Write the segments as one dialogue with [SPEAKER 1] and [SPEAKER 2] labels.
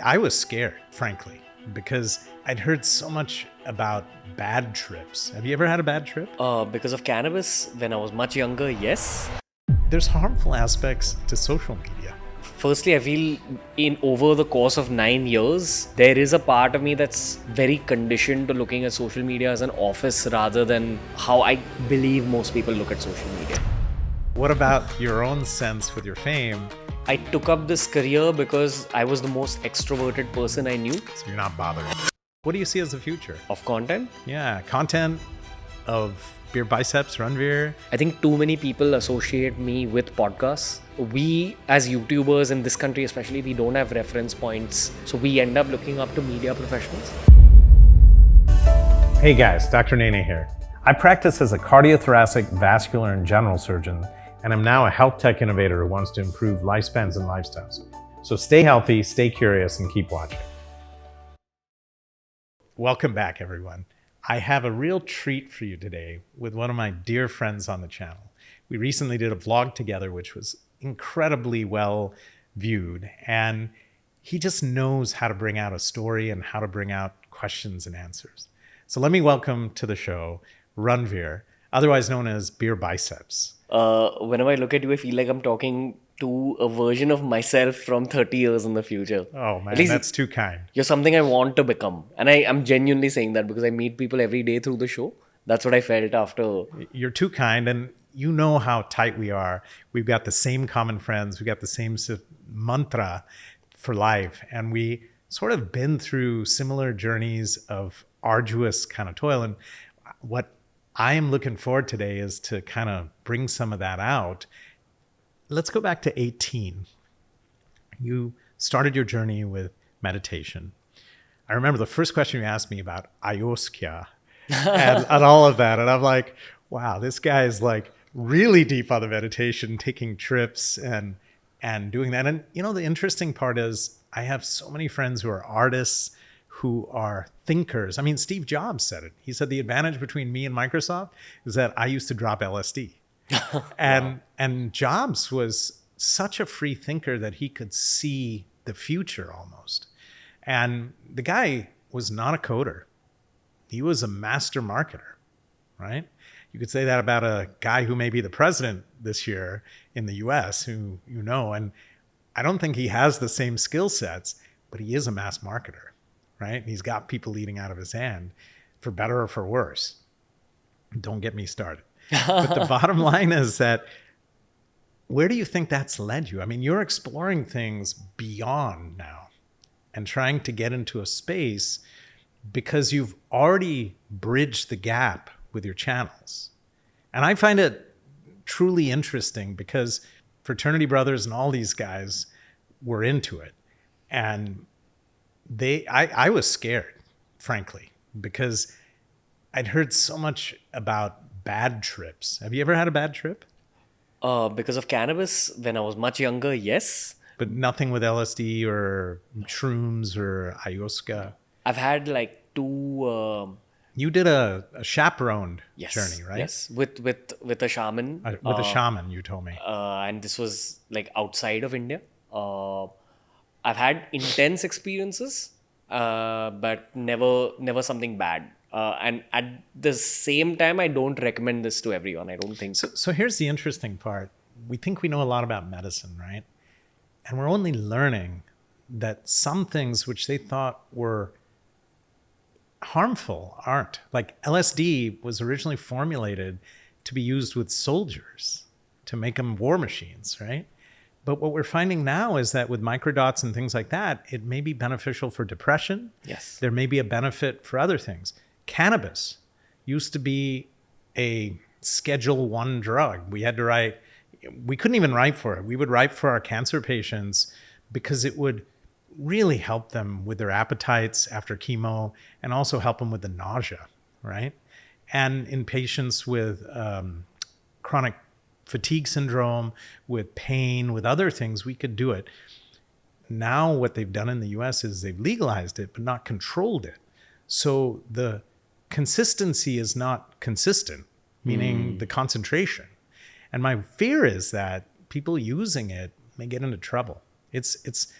[SPEAKER 1] I was scared, frankly, because I'd heard so much about bad trips. Have you ever had a bad trip?
[SPEAKER 2] Because of cannabis, when I was much younger, yes.
[SPEAKER 1] There's harmful aspects to social media.
[SPEAKER 2] Firstly, I feel in over the course of 9 years, there is a part of me that's very conditioned to looking at social media as an office rather than how I believe most people look at social media.
[SPEAKER 1] What about your own sense with your fame?
[SPEAKER 2] I took up this career because I was the most extroverted person I knew.
[SPEAKER 1] So you're not bothered. What do you see as the future?
[SPEAKER 2] Of content.
[SPEAKER 1] Yeah, content of BeerBiceps, Ranveer.
[SPEAKER 2] I think too many people associate me with podcasts. We, as YouTubers in this country especially, we don't have reference points. So we end up looking up to media professionals.
[SPEAKER 1] Hey guys, Dr. Nene here. I practice as a cardiothoracic, vascular, and general surgeon, and I'm now a health tech innovator who wants to improve lifespans and lifestyles. So stay healthy, stay curious, and keep watching. Welcome back, everyone. I have a real treat for you today with one of my dear friends on the channel. We recently did a vlog together, which was incredibly well viewed, and he just knows how to bring out a story and how to bring out questions and answers. So let me welcome to the show Ranveer, otherwise known as BeerBiceps.
[SPEAKER 2] Whenever I look at you, I feel like I'm talking to a version of myself from 30 years in the future.
[SPEAKER 1] Oh man,
[SPEAKER 2] At least
[SPEAKER 1] that's too kind.
[SPEAKER 2] you're something I want to become. And I'm genuinely saying that because I meet people every day through the show. That's what I felt after.
[SPEAKER 1] You're too kind, and you know how tight we are. We've got the same common friends. We've got the same mantra for life. And we sort of been through similar journeys of arduous kind of toil. And what I am looking forward today is to kind of bring some of that out. Let's go back to 18. You started your journey with meditation. I remember the first question you asked me about ayahuasca and all of that. And I'm like, wow, this guy is like really deep on the meditation, taking trips and doing that. And you know, the interesting part is I have so many friends who are artists, who are thinkers. I mean, Steve Jobs said it. He said the advantage between me and Microsoft is that I used to drop LSD. And Jobs was such a free thinker that he could see the future almost. And the guy was not a coder. He was a master marketer, right? You could say that about a guy who may be the president this year in the US, who you know, and I don't think he has the same skill sets, but he is a mass marketer, right? And he's got people eating out of his hand, for better or for worse. Don't get me started. But the bottom line is that, where do you think that's led you? I mean, you're exploring things beyond now and trying to get into a space because you've already bridged the gap with your channels. And I find it truly interesting because Fraternity Brothers and all these guys were into it. And I was scared, frankly, because I'd heard so much about bad trips. Have you ever had a bad trip?
[SPEAKER 2] Because of cannabis, when I was much younger, yes.
[SPEAKER 1] But nothing with LSD or shrooms or ayahuasca?
[SPEAKER 2] I've had like two...
[SPEAKER 1] You did a chaperoned
[SPEAKER 2] yes,
[SPEAKER 1] journey, right?
[SPEAKER 2] Yes, with a shaman.
[SPEAKER 1] With a shaman, you told me.
[SPEAKER 2] And this was like outside of India. I've had intense experiences, but never something bad. And at the same time, I don't recommend this to everyone. I don't think so.
[SPEAKER 1] So here's the interesting part. We think we know a lot about medicine, right? And we're only learning that some things which they thought were harmful aren't. Like LSD was originally formulated to be used with soldiers to make them war machines, right? But what we're finding now is that with microdots and things like that, it may be beneficial for depression.
[SPEAKER 2] Yes.
[SPEAKER 1] There may be a benefit for other things. Cannabis used to be a Schedule I drug. We couldn't even write for it. We would write for our cancer patients because it would really help them with their appetites after chemo and also help them with the nausea, right? And in patients with chronic fatigue syndrome, with pain, with other things, we could do it. Now what they've done in the US is they've legalized it, but not controlled it. So the consistency is not consistent, meaning the concentration. And my fear is that people using it may get into trouble. It's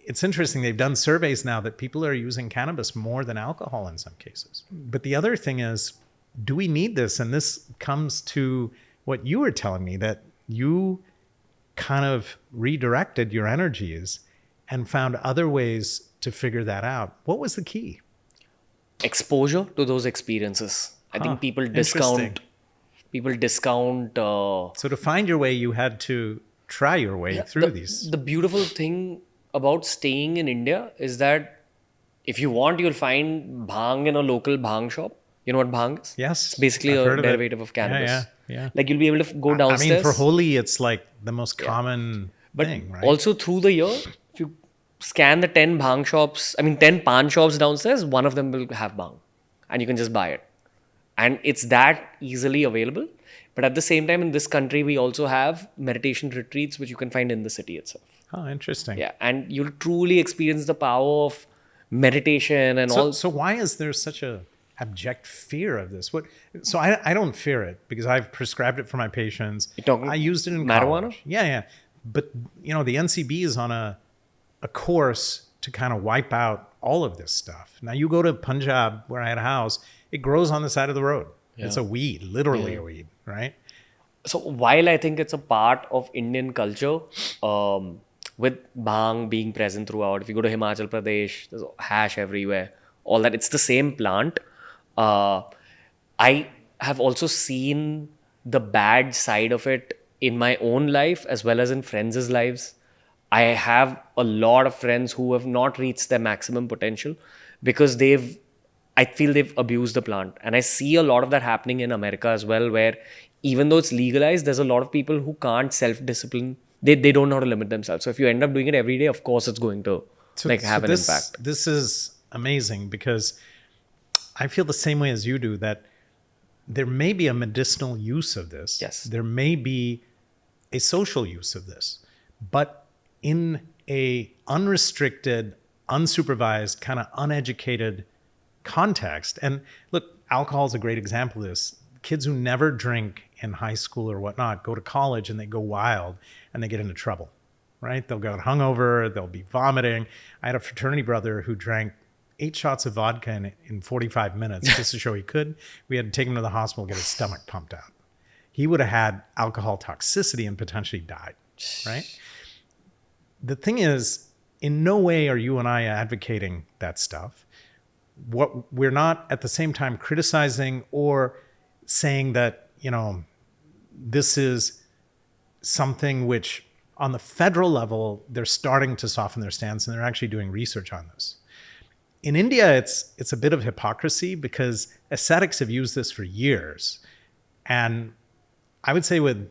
[SPEAKER 1] it's interesting. They've done surveys now that people are using cannabis more than alcohol in some cases. But the other thing is, do we need this? And this comes to what you were telling me, that you kind of redirected your energies and found other ways to figure that out. What was the key?
[SPEAKER 2] Exposure to those experiences. I think people
[SPEAKER 1] interesting.
[SPEAKER 2] discount.
[SPEAKER 1] So to find your way, you had to try your way through these.
[SPEAKER 2] The beautiful thing about staying in India is that if you want, you'll find bhang in a local bhang shop. You know what bhang is?
[SPEAKER 1] Yes,
[SPEAKER 2] It's basically
[SPEAKER 1] I've heard
[SPEAKER 2] a
[SPEAKER 1] of it.
[SPEAKER 2] derivative of cannabis.
[SPEAKER 1] Yeah.
[SPEAKER 2] Like you'll be able to go
[SPEAKER 1] I
[SPEAKER 2] downstairs.
[SPEAKER 1] mean, for Holi, it's like the most common thing, right?
[SPEAKER 2] Also through the year, if you scan the 10 bhang shops, 10 pan shops downstairs, one of them will have bhang. And you can just buy it. And it's that easily available. But at the same time, in this country, we also have meditation retreats, which you can find in the city itself.
[SPEAKER 1] Oh, interesting.
[SPEAKER 2] Yeah. And you'll truly experience the power of meditation and all.
[SPEAKER 1] So why is there such a abject fear of this? So I don't fear it because I've prescribed it for my patients.
[SPEAKER 2] You're talking
[SPEAKER 1] I used it in
[SPEAKER 2] marijuana?
[SPEAKER 1] college. Yeah. But the NCB is on a course to kind of wipe out all of this stuff. Now you go to Punjab, where I had a house, it grows on the side of the road. Yeah. It's a weed, literally a weed, right?
[SPEAKER 2] So while I think it's a part of Indian culture, with bhang being present throughout, if you go to Himachal Pradesh, there's hash everywhere, all that, it's the same plant. I have also seen the bad side of it in my own life as well as in friends' lives. I have a lot of friends who have not reached their maximum potential because I feel they've abused the plant. And I see a lot of that happening in America as well, where even though it's legalized, there's a lot of people who can't self-discipline. They don't know how to limit themselves. So if you end up doing it every day, of course, it's going to have an impact.
[SPEAKER 1] This is amazing because I feel the same way as you do, that there may be a medicinal use of this.
[SPEAKER 2] Yes.
[SPEAKER 1] There may be a social use of this, but in a unrestricted, unsupervised, kind of uneducated context. And look, alcohol is a great example of this. Kids who never drink in high school or whatnot go to college and they go wild and they get into trouble, right? They'll go out hungover, they'll be vomiting. I had a fraternity brother who drank 8 shots of vodka in 45 minutes just to show he could. We had to take him to the hospital, get his stomach pumped out. He would have had alcohol toxicity and potentially died, right? The thing is, in no way are you and I advocating that stuff. What we're not at the same time criticizing or saying that, this is something which on the federal level, they're starting to soften their stance and they're actually doing research on this. In India, it's a bit of hypocrisy because ascetics have used this for years. And I would say with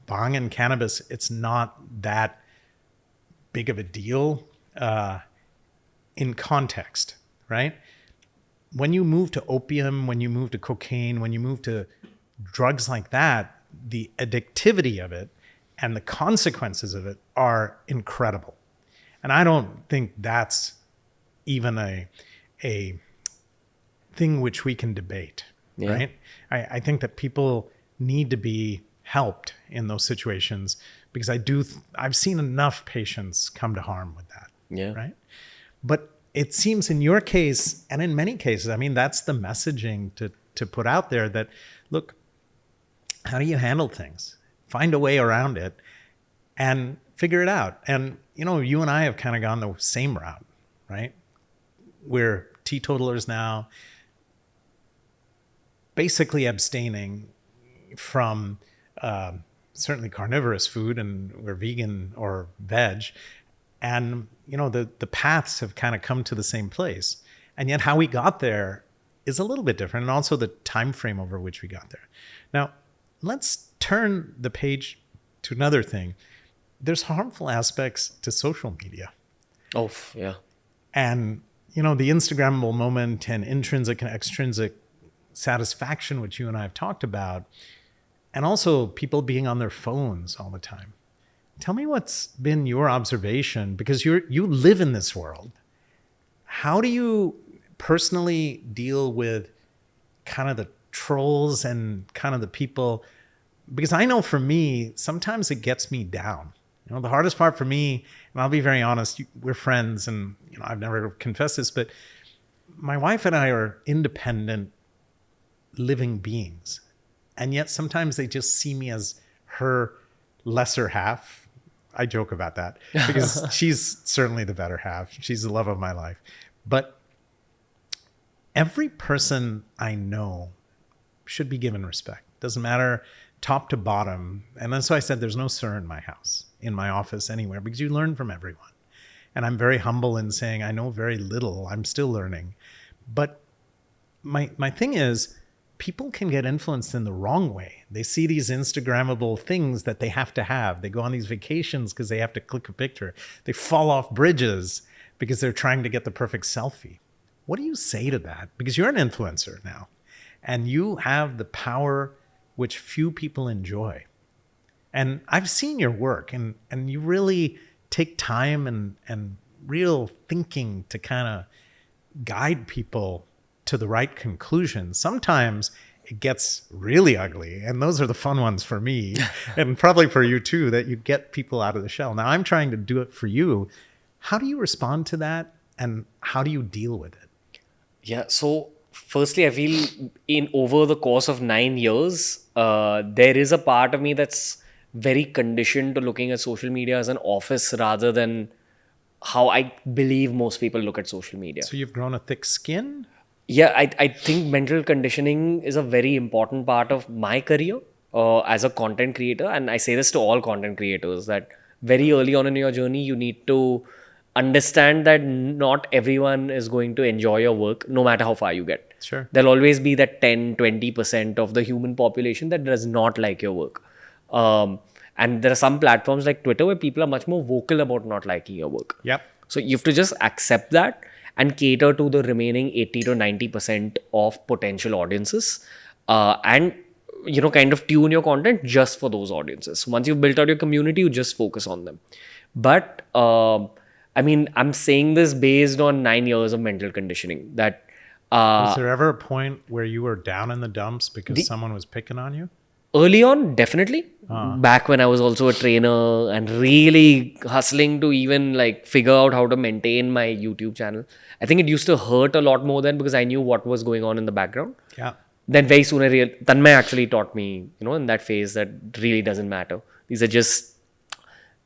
[SPEAKER 1] bhang and cannabis, it's not that big of a deal in context, right? When you move to opium, when you move to cocaine, when you move to drugs like that, the addictivity of it and the consequences of it are incredible. And I don't think that's even a thing which we can debate, right? I think that people need to be helped in those situations because I've seen enough patients come to harm with that, right? But it seems in your case and in many cases, that's the messaging to put out there that, look, how do you handle things? Find a way around it and figure it out. And, you and I have kind of gone the same route, right? We're teetotalers now, basically abstaining from certainly carnivorous food, and we're vegan or veg. And, the paths have kind of come to the same place. And yet how we got there is a little bit different, and also the time frame over which we got there. Now, let's turn the page to another thing. There's harmful aspects to social media.
[SPEAKER 2] Oh, yeah.
[SPEAKER 1] And, the Instagrammable moment and intrinsic and extrinsic satisfaction, which you and I have talked about, and also people being on their phones all the time. Tell me what's been your observation, because you live in this world. How do you personally deal with kind of the trolls and kind of the people? Because I know for me, sometimes it gets me down. You know, the hardest part for me, and I'll be very honest, we're friends, and you know, I've never confessed this, but my wife and I are independent living beings. And yet sometimes they just see me as her lesser half. I joke about that because she's certainly the better half. She's the love of my life. But every person I know should be given respect. Doesn't matter top to bottom. And that's why I said there's no sir in my house, in my office, anywhere, because you learn from everyone. And I'm very humble in saying I know very little. I'm still learning. But my thing is, people can get influenced in the wrong way. They see these Instagrammable things that they have to have. They go on these vacations because they have to click a picture. They fall off bridges because they're trying to get the perfect selfie. What do you say to that? Because you're an influencer now, and you have the power which few people enjoy. And I've seen your work, and you really take time and real thinking to kind of guide people to the right conclusion. Sometimes it gets really ugly, and those are the fun ones for me and probably for you too, that you get people out of the shell. Now I'm trying to do it for you. How do you respond to that, and how do you deal with it?
[SPEAKER 2] Yeah, so firstly, I feel in over the course of 9 years, there is a part of me that's very conditioned to looking at social media as an office rather than how I believe most people look at social media.
[SPEAKER 1] So you've grown a thick skin?
[SPEAKER 2] Yeah, I think mental conditioning is a very important part of my career as a content creator. And I say this to all content creators, that very early on in your journey, you need to understand that not everyone is going to enjoy your work, no matter how far you get.
[SPEAKER 1] Sure.
[SPEAKER 2] There'll always be that 10-20% of the human population that does not like your work. And there are some platforms like Twitter where people are much more vocal about not liking your work.
[SPEAKER 1] Yep.
[SPEAKER 2] So you have to just accept that and cater to the remaining 80 to 90% of potential audiences, and kind of tune your content just for those audiences. So once you've built out your community, you just focus on them. But I'm saying this based on 9 years of mental conditioning. That
[SPEAKER 1] was there ever a point where you were down in the dumps because someone was picking on you?
[SPEAKER 2] Early on, definitely. Back when I was also a trainer and really hustling to even figure out how to maintain my YouTube channel. I think it used to hurt a lot more then because I knew what was going on in the background.
[SPEAKER 1] Yeah.
[SPEAKER 2] Then very soon Tanmay actually taught me, in that phase, that really doesn't matter. These are just,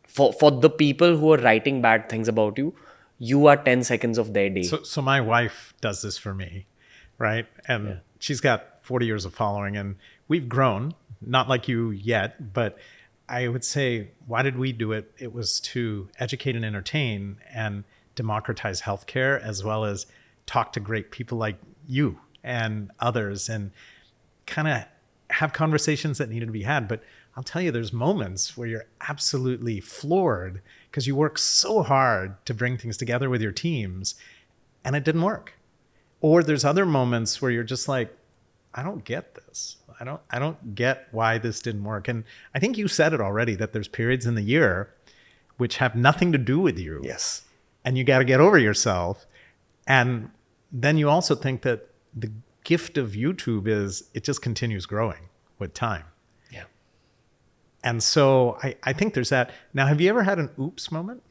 [SPEAKER 2] for the people who are writing bad things about you, you are 10 seconds of their day.
[SPEAKER 1] So my wife does this for me, right? And she's got 40 years of following, and we've grown. Not like you yet, but I would say, why did we do it? It was to educate and entertain and democratize healthcare, as well as talk to great people like you and others, and kind of have conversations that needed to be had. But I'll tell you, there's moments where you're absolutely floored because you work so hard to bring things together with your teams and it didn't work. Or there's other moments where you're just like, I don't get this. I don't get why this didn't work. And I think you said it already, that there's periods in the year which have nothing to do with you.
[SPEAKER 2] Yes.
[SPEAKER 1] And you got to get over yourself. And then you also think that the gift of YouTube is it just continues growing with time.
[SPEAKER 2] Yeah.
[SPEAKER 1] And so I think there's that. Now, have you ever had an oops moment?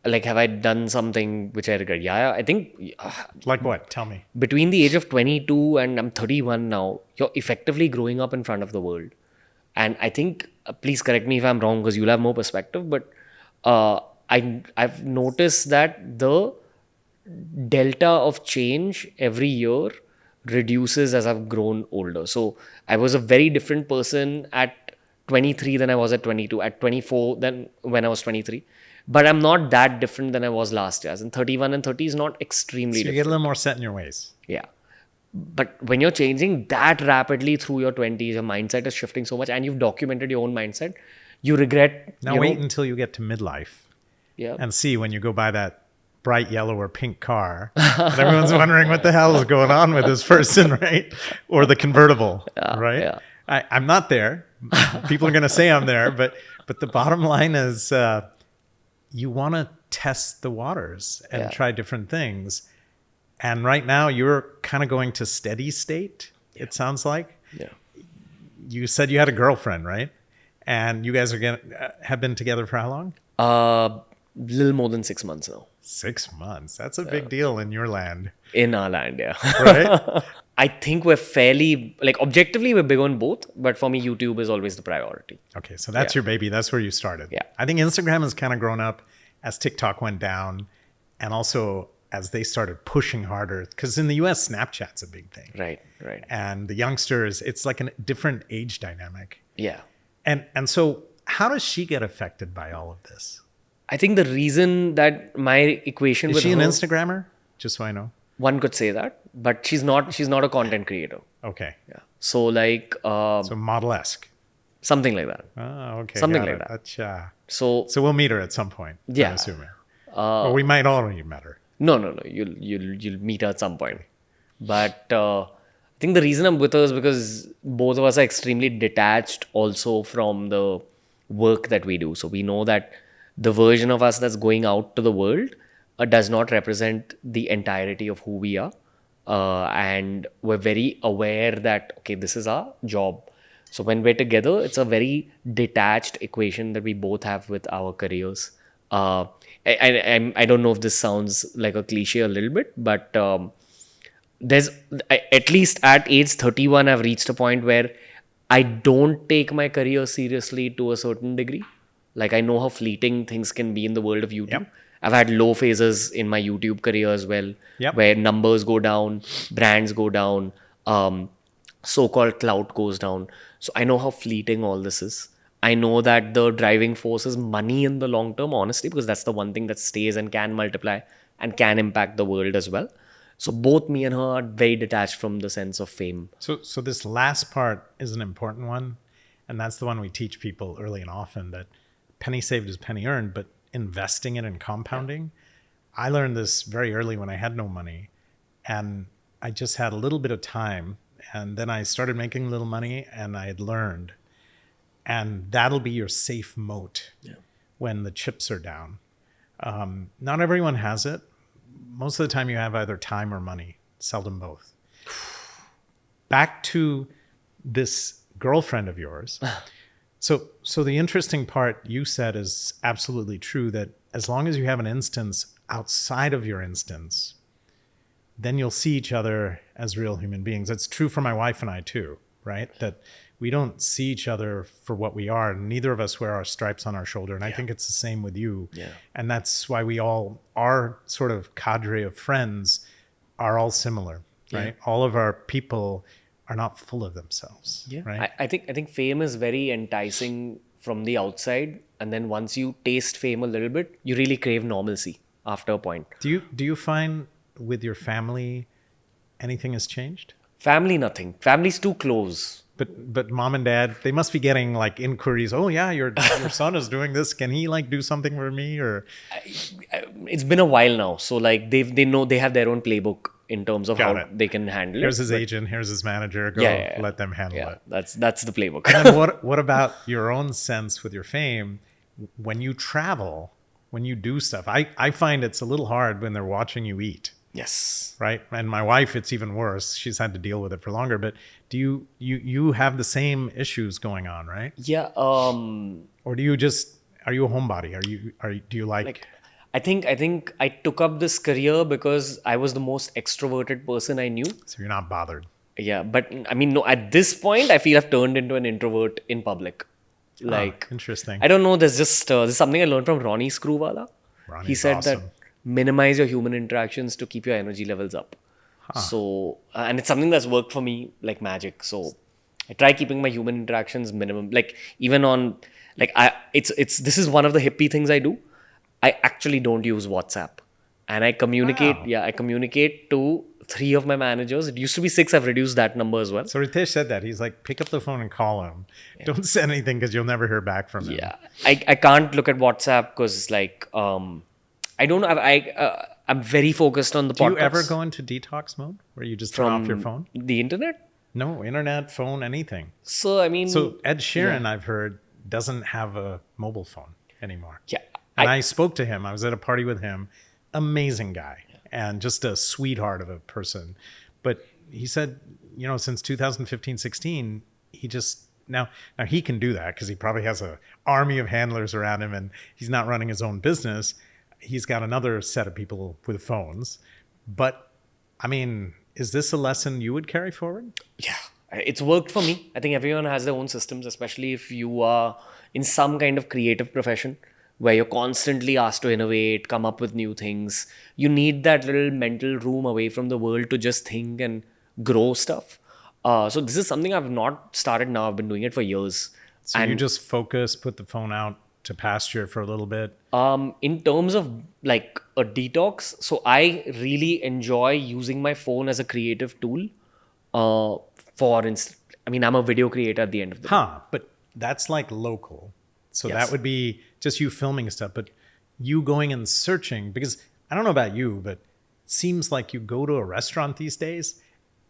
[SPEAKER 2] Have I done something which I regret? Yeah, I think...
[SPEAKER 1] like what? Tell me.
[SPEAKER 2] Between the age of 22 and I'm 31 now, you're effectively growing up in front of the world. And I think, please correct me if I'm wrong because you'll have more perspective, but I've noticed that the delta of change every year reduces as I've grown older. So I was a very different person at 23 than I was at 22, at 24 than when I was 23. But I'm not that different than I was last year. As in 31 and 30 is not extremely different.
[SPEAKER 1] So you get a little more set in your ways.
[SPEAKER 2] Yeah. But when you're changing that rapidly through your 20s, your mindset is shifting so much and you've documented your own mindset, you regret...
[SPEAKER 1] Now wait until you get to midlife.
[SPEAKER 2] Yeah.
[SPEAKER 1] And see when you go buy that bright yellow or pink car, and everyone's wondering what the hell is going on with this person, right? Or the convertible, right?
[SPEAKER 2] Yeah.
[SPEAKER 1] I'm not there. People are going to say I'm there, but the bottom line is... you want to test the waters and try different things. And right now you're kind of going to steady state, it sounds like.
[SPEAKER 2] Yeah.
[SPEAKER 1] You said you had a girlfriend, right? And you guys have been together for how long?
[SPEAKER 2] Little more than 6 months now.
[SPEAKER 1] 6 months. That's a big deal in your land,
[SPEAKER 2] In our land, yeah.
[SPEAKER 1] right?
[SPEAKER 2] I think we're fairly, like, objectively, we're big on both. But for me, YouTube is always the priority.
[SPEAKER 1] Okay, so that's your baby. That's where you started.
[SPEAKER 2] Yeah.
[SPEAKER 1] I think Instagram has kind of grown up as TikTok went down, and also as they started pushing harder. Because in the US, Snapchat's a big thing.
[SPEAKER 2] Right, right.
[SPEAKER 1] And the youngsters, it's like a different age dynamic.
[SPEAKER 2] Yeah.
[SPEAKER 1] And so how does she get affected by all of this?
[SPEAKER 2] I think the reason that my equation
[SPEAKER 1] Is
[SPEAKER 2] with
[SPEAKER 1] she an
[SPEAKER 2] her,
[SPEAKER 1] Instagrammer? Just so I know.
[SPEAKER 2] one could say that, but she's not a content creator.
[SPEAKER 1] Okay.
[SPEAKER 2] Yeah. So like
[SPEAKER 1] So model-esque.
[SPEAKER 2] something like that.
[SPEAKER 1] Oh, okay.
[SPEAKER 2] Something
[SPEAKER 1] got
[SPEAKER 2] like
[SPEAKER 1] it.
[SPEAKER 2] that.
[SPEAKER 1] Acha.
[SPEAKER 2] So
[SPEAKER 1] So we'll meet her at some point.
[SPEAKER 2] Yeah.
[SPEAKER 1] I'm assuming. Or we might already met her.
[SPEAKER 2] no. You'll meet her at some point. But I think the reason I'm with her is because both of us are extremely detached also from the work that we do. So we know that the version of us that's going out to the world does not represent the entirety of who we are. And we're very aware that, okay, this is our job. So when we're together, it's a very detached equation that we both have with our careers. I don't know if this sounds like a cliche a little bit, but at least at age 31, I've reached a point where I don't take my career seriously to a certain degree. Like, I know how fleeting things can be in the world of YouTube.
[SPEAKER 1] Yep.
[SPEAKER 2] I've had low phases in my YouTube career as well,
[SPEAKER 1] Yep.
[SPEAKER 2] where numbers go down, brands go down, so-called clout goes down. So I know how fleeting all this is. I know that the driving force is money in the long term, honestly, because that's the one thing that stays and can multiply and can impact the world as well. So both me and her are very detached from the sense of fame.
[SPEAKER 1] So this last part is an important one, and that's the one we teach people early and often, that penny saved is penny earned, but investing it in compounding. I learned this very early when I had no money, and I just had a little bit of time, and then I started making a little money, and I had learned, and that'll be your safe moat when the chips are down. Not everyone has it. Most of the time you have either time or money, seldom both. Back to this girlfriend of yours. So the interesting part you said is absolutely true, that as long as you have an instance outside of your instance, then you'll see each other as real human beings. That's true for my wife and I too, right? That we don't see each other for what we are. Neither of us wear our stripes on our shoulder. And I think it's the same with you.
[SPEAKER 2] Yeah.
[SPEAKER 1] And that's why our sort of cadre of friends are all similar, right? All of our people are not full of themselves, right?
[SPEAKER 2] I think fame is very enticing from the outside, and then once you taste fame a little bit, you really crave normalcy after a point.
[SPEAKER 1] Do you find with your family anything has changed?
[SPEAKER 2] Family, nothing. Family's too close.
[SPEAKER 1] But mom and dad, they must be getting like inquiries. Oh yeah, your son is doing this. Can he like do something for me? Or
[SPEAKER 2] It's been a while now, so like they know, they have their own playbook in terms of
[SPEAKER 1] Got
[SPEAKER 2] how
[SPEAKER 1] it.
[SPEAKER 2] they can handle
[SPEAKER 1] here's
[SPEAKER 2] it.
[SPEAKER 1] his agent, here's his manager. Go let them handle
[SPEAKER 2] Yeah,
[SPEAKER 1] it.
[SPEAKER 2] that's the playbook.
[SPEAKER 1] And what about your own sense with your fame? When you travel, when you do stuff, I find it's a little hard when they're watching you eat.
[SPEAKER 2] Yes.
[SPEAKER 1] Right. And my wife, it's even worse. She's had to deal with it for longer. But do you have the same issues going on, right?
[SPEAKER 2] Yeah.
[SPEAKER 1] Or are you a homebody? Do you like
[SPEAKER 2] I think I took up this career because I was the most extroverted person I knew.
[SPEAKER 1] so you're not bothered?
[SPEAKER 2] Yeah, but I mean, no. At this point, I feel I've turned into an introvert in public. Like,
[SPEAKER 1] interesting.
[SPEAKER 2] I don't know. There's just there's something I learned from Ronnie Screwwala. He
[SPEAKER 1] Ronnie's
[SPEAKER 2] said
[SPEAKER 1] awesome.
[SPEAKER 2] that minimize your human interactions to keep your energy levels up. So, and it's something that's worked for me like magic. So, I try keeping my human interactions minimum. Like, even on, like, this is one of the hippie things I do. I actually don't use WhatsApp, and I communicate.
[SPEAKER 1] Wow.
[SPEAKER 2] Yeah, I communicate to 3 of my managers. It used to be 6. I've reduced that number as well.
[SPEAKER 1] So Ritesh said that. He's like, pick up the phone and call him. Don't send anything because you'll never hear back from him.
[SPEAKER 2] Yeah, I can't look at WhatsApp because like I don't know. I'm very focused on the
[SPEAKER 1] Do
[SPEAKER 2] podcast.
[SPEAKER 1] you ever go into detox mode where you just turn off your phone?
[SPEAKER 2] The internet?
[SPEAKER 1] No, internet, phone, anything.
[SPEAKER 2] So I mean,
[SPEAKER 1] So Ed Sheeran, I've heard, doesn't have a mobile phone anymore.
[SPEAKER 2] yeah,
[SPEAKER 1] And I spoke to him. I was at a party with him. Amazing guy and just a sweetheart of a person. But he said, since 2015, 16, he just now he can do that because he probably has a army of handlers around him, and he's not running his own business. He's got another set of people with phones. But I mean, is this a lesson you would carry forward?
[SPEAKER 2] Yeah, it's worked for me. I think everyone has their own systems, especially if you are in some kind of creative profession where you're constantly asked to innovate, come up with new things. You need that little mental room away from the world to just think and grow stuff. So this is something I've not started now. I've been doing it for years.
[SPEAKER 1] So you just focus, put the phone out to pasture for a little bit.
[SPEAKER 2] In terms of like a detox, so I really enjoy using my phone as a creative tool. For instance, I mean, I'm a video creator at the end of the day.
[SPEAKER 1] But that's like local. So
[SPEAKER 2] Yes.
[SPEAKER 1] that would be just you filming stuff, but you going and searching, because I don't know about you, but it seems like you go to a restaurant these days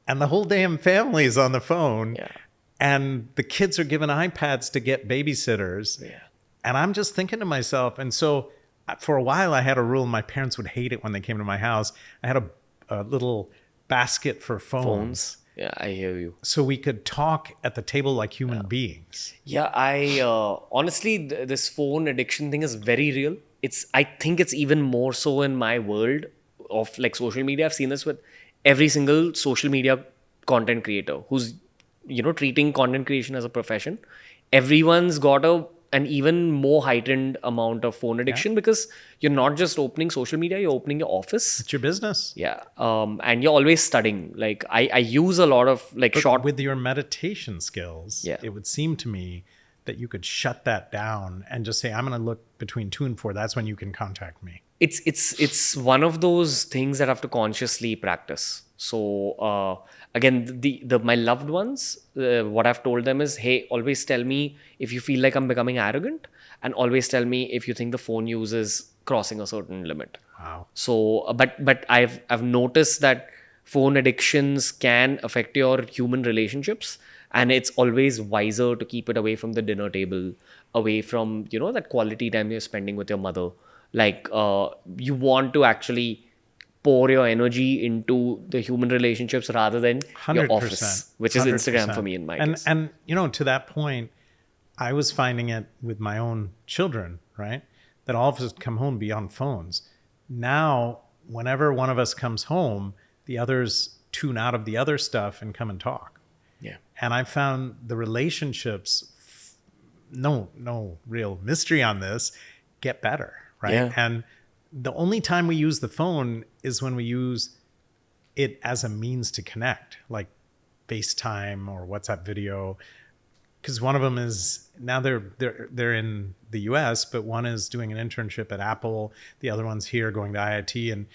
[SPEAKER 1] and the whole damn family is on the phone.
[SPEAKER 2] Yeah.
[SPEAKER 1] And the kids are given iPads to get babysitters.
[SPEAKER 2] Yeah.
[SPEAKER 1] And I'm just thinking to myself, and so for a while I had a rule, my parents would hate it when they came to my house. I had a little basket for phones.
[SPEAKER 2] Yeah, I hear you.
[SPEAKER 1] So we could talk at the table like human beings.
[SPEAKER 2] Yeah, I honestly, this phone addiction thing is very real. I think it's even more so in my world of like social media. I've seen this with every single social media content creator who's, treating content creation as a profession. Everyone's got an even more heightened amount of phone addiction because you're not just opening social media, you're opening your office.
[SPEAKER 1] It's your business.
[SPEAKER 2] Yeah. And you're always studying. Like I use a lot of like
[SPEAKER 1] But
[SPEAKER 2] short.
[SPEAKER 1] with your meditation skills,
[SPEAKER 2] Yeah.
[SPEAKER 1] it would seem to me that you could shut that down and just say, I'm going to look between 2 and 4. That's when you can contact me.
[SPEAKER 2] It's one of those things that I have to consciously practice. So again, the my loved ones, what I've told them is, hey, always tell me if you feel like I'm becoming arrogant, and always tell me if you think the phone use is crossing a certain limit.
[SPEAKER 1] Wow.
[SPEAKER 2] So, but I've noticed that phone addictions can affect your human relationships, and it's always wiser to keep it away from the dinner table, away from that quality time you're spending with your mother. Like you want to actually pour your energy into the human relationships rather than your
[SPEAKER 1] 100%.
[SPEAKER 2] office, which is Instagram
[SPEAKER 1] 100%.
[SPEAKER 2] for me in my
[SPEAKER 1] and,
[SPEAKER 2] case.
[SPEAKER 1] And, to that point, I was finding it with my own children, right? That all of us come home be on phones. Now, whenever one of us comes home, the others tune out of the other stuff and come and talk.
[SPEAKER 2] Yeah.
[SPEAKER 1] And I found the relationships, no real mystery on this, get better, right?
[SPEAKER 2] Yeah.
[SPEAKER 1] And the only time we use the phone is when we use it as a means to connect, like FaceTime or WhatsApp video. Because one of them is now they're in the US, but one is doing an internship at Apple. The other one's here going to IIT,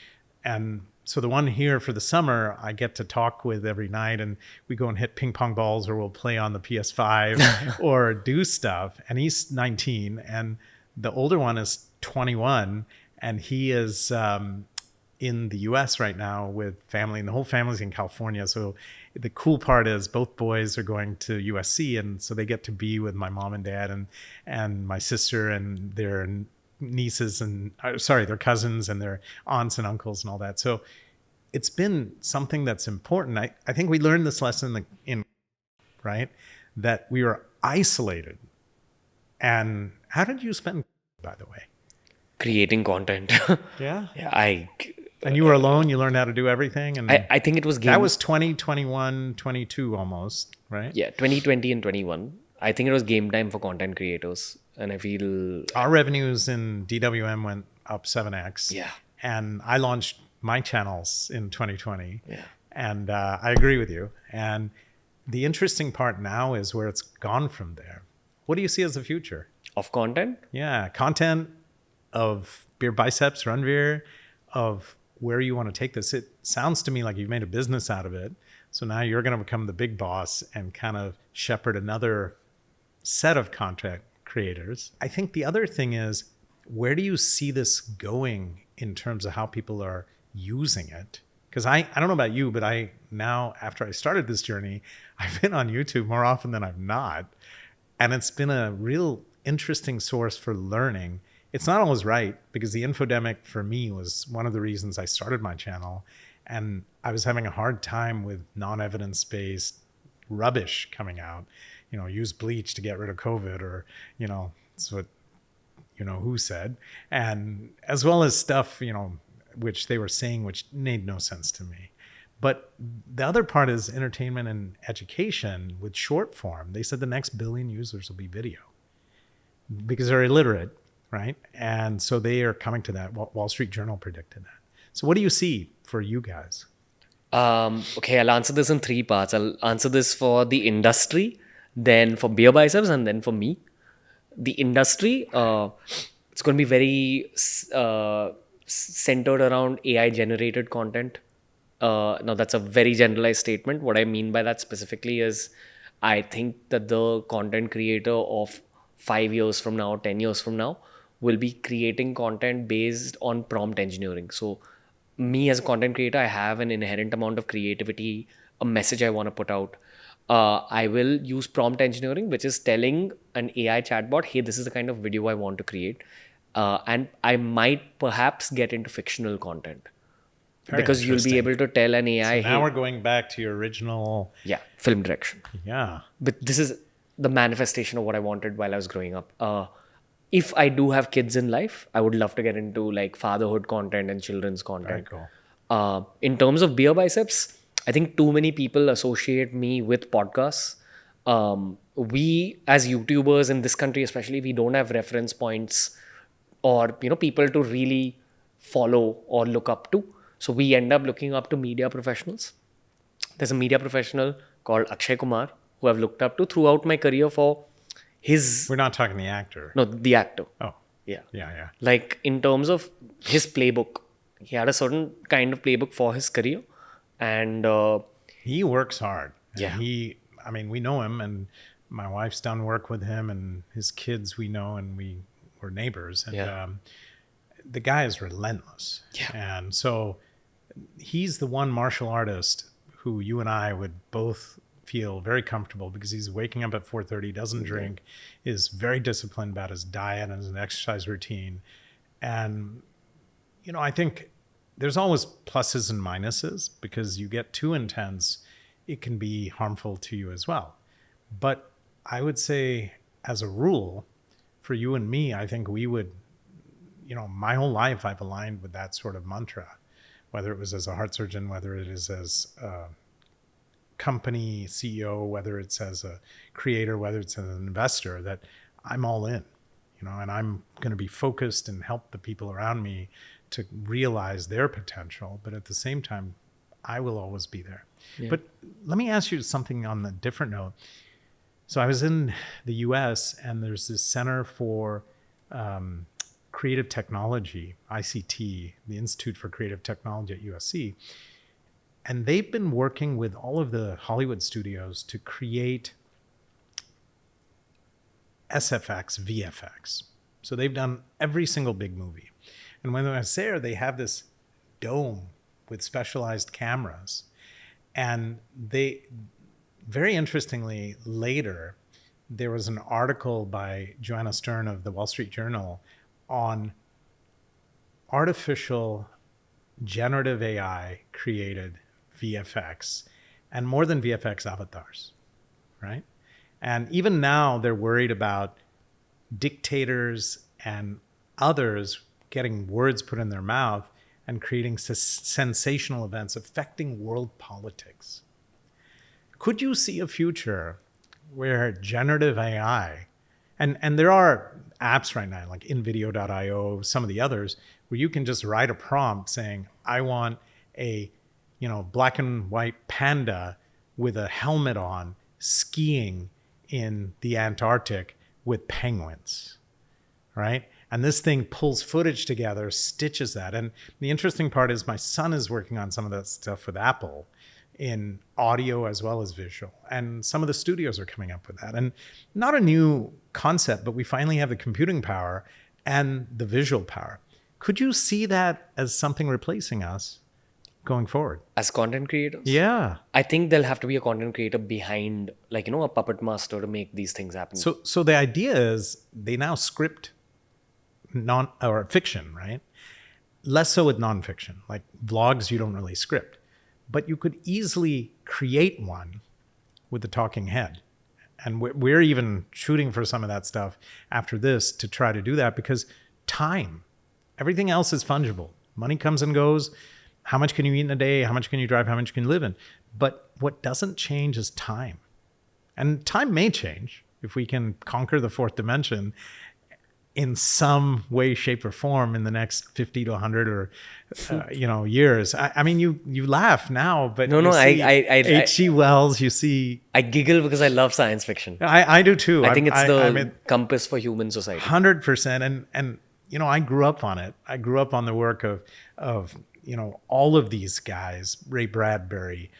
[SPEAKER 1] and so the one here for the summer I get to talk with every night, and we go and hit ping pong balls, or we'll play on the PS5 or do stuff. And he's 19, and the older one is 21, and he is in the US right now with family, and the whole family's in California. So the cool part is both boys are going to USC, and so they get to be with my mom and dad and my sister and their nieces and their cousins and their aunts and uncles and all that. So it's been something that's important. I think we learned this lesson in right, that we were isolated. And how did you spend, by the way?
[SPEAKER 2] Creating content.
[SPEAKER 1] Yeah.
[SPEAKER 2] Yeah,
[SPEAKER 1] And you were alone. You learned how to do everything. And
[SPEAKER 2] I think it was
[SPEAKER 1] that was 20, 21, 22 almost, right?
[SPEAKER 2] yeah, 2020 and 21. I think it was game time for content creators. And I feel
[SPEAKER 1] Our revenues in DWM went up 7x.
[SPEAKER 2] Yeah.
[SPEAKER 1] And I launched my channels in 2020.
[SPEAKER 2] Yeah.
[SPEAKER 1] And I agree with you. And the interesting part now is where it's gone from there. What do you see as the future?
[SPEAKER 2] of content.
[SPEAKER 1] Yeah, content of BeerBiceps, Ranveer, of where you want to take this. It sounds to me like you've made a business out of it. So now you're going to become the big boss and kind of shepherd another set of content creators. I think the other thing is, where do you see this going in terms of how people are using it? Because I don't know about you, but I now, after I started this journey, I've been on YouTube more often than I've not. And it's been a real interesting source for learning. It's not always right, because the infodemic for me was one of the reasons I started my channel. And I was having a hard time with non-evidence-based rubbish coming out. use bleach to get rid of COVID, or, it's what, who said, and as well as stuff, which they were saying, which made no sense to me. But the other part is entertainment and education with short form. They said the next billion users will be video because they're illiterate, right? And so they are coming to that. Wall Street Journal predicted that. So what do you see for you guys?
[SPEAKER 2] Okay, I'll answer this in three parts. I'll answer this for the industry, then for BeerBiceps, and then for me. The industry, it's going to be very centered around AI generated content. Now, that's a very generalized statement. What I mean by that specifically is I think that the content creator of 5 years from now, 10 years from now, will be creating content based on prompt engineering. So, me as a content creator, I have an inherent amount of creativity, a message I want to put out. I will use prompt engineering, which is telling an AI chatbot, hey, this is the kind of video I want to create. And I might perhaps get into fictional content.
[SPEAKER 1] Very
[SPEAKER 2] Because you'll be
[SPEAKER 1] interesting.
[SPEAKER 2] able to tell an AI,
[SPEAKER 1] So now
[SPEAKER 2] hey,
[SPEAKER 1] we're going back to your original.
[SPEAKER 2] yeah, film direction.
[SPEAKER 1] Yeah.
[SPEAKER 2] But this is the manifestation of what I wanted while I was growing up. If I do have kids in life, I would love to get into like fatherhood content and children's content.
[SPEAKER 1] Very cool.
[SPEAKER 2] In terms of BeerBiceps, I think too many people associate me with podcasts. We as YouTubers in this country, especially, we don't have reference points or people to really follow or look up to. So we end up looking up to media professionals. There's a media professional called Akshay Kumar who I've looked up to throughout my career for his
[SPEAKER 1] We're not talking the actor.
[SPEAKER 2] no the actor.
[SPEAKER 1] Oh,
[SPEAKER 2] Yeah.
[SPEAKER 1] yeah.
[SPEAKER 2] Like in terms of his playbook, he had a certain kind of playbook for his career, and
[SPEAKER 1] He works hard. And
[SPEAKER 2] Yeah.
[SPEAKER 1] we know him, and my wife's done work with him, and his kids we know, and we're neighbors. And
[SPEAKER 2] Yeah.
[SPEAKER 1] the guy is relentless.
[SPEAKER 2] Yeah.
[SPEAKER 1] And so he's the one martial artist who you and I would both feel very comfortable because he's waking up at 4:30, doesn't drink, is very disciplined about his diet and his exercise routine. And, I think there's always pluses and minuses because you get too intense, it can be harmful to you as well. But I would say, as a rule, for you and me, I think we would, my whole life I've aligned with that sort of mantra, whether it was as a heart surgeon, whether it is as a company CEO, whether it's as a creator, whether it's as an investor, that I'm all in, and I'm going to be focused and help the people around me to realize their potential. But at the same time, I will always be there.
[SPEAKER 2] Yeah.
[SPEAKER 1] But let me ask you something on a different note. So I was in the US, and there's this Center for Creative Technology, ICT, the Institute for Creative Technology at USC. And they've been working with all of the Hollywood studios to create SFX, VFX. So they've done every single big movie. And when I was there, they have this dome with specialized cameras. And they, very interestingly, later, there was an article by Joanna Stern of the Wall Street Journal on artificial generative AI created VFX and more than VFX avatars, right? And even now they're worried about dictators and others getting words put in their mouth and creating sensational events affecting world politics. Could you see a future where generative AI, and there are apps right now like InVideo.io, some of the others, where you can just write a prompt saying, I want a black and white panda with a helmet on skiing in the Antarctic with penguins, right? And this thing pulls footage together, stitches that. And the interesting part is my son is working on some of that stuff with Apple in audio as well as visual. And some of the studios are coming up with that. And not a new concept, but we finally have the computing power and the visual power. Could you see that as something replacing us going forward?
[SPEAKER 2] As content creators?
[SPEAKER 1] Yeah.
[SPEAKER 2] I think there'll have to be a content creator behind, like, a puppet master to make these things happen.
[SPEAKER 1] So the idea is they now script or fiction, right? Less so with nonfiction. Like vlogs, you don't really script. But you could easily create one with the talking head And we're even shooting for some of that stuff after this to try to do that, because time, everything else is fungible. Money comes and goes. How much can you eat in a day? How much can you drive? How much can you live in? But what doesn't change is time. And time may change if we can conquer the fourth dimension in some way, shape, or form in the next 50 to 100 or years. I mean, you laugh now, but
[SPEAKER 2] No,
[SPEAKER 1] you
[SPEAKER 2] no,
[SPEAKER 1] see
[SPEAKER 2] I
[SPEAKER 1] H.G. Wells. You see,
[SPEAKER 2] I giggle because I love science fiction.
[SPEAKER 1] I do too.
[SPEAKER 2] I think it's the
[SPEAKER 1] I'm at
[SPEAKER 2] compass for human society.
[SPEAKER 1] 100%. And I grew up on it. I grew up on the work of all of these guys, Ray Bradbury,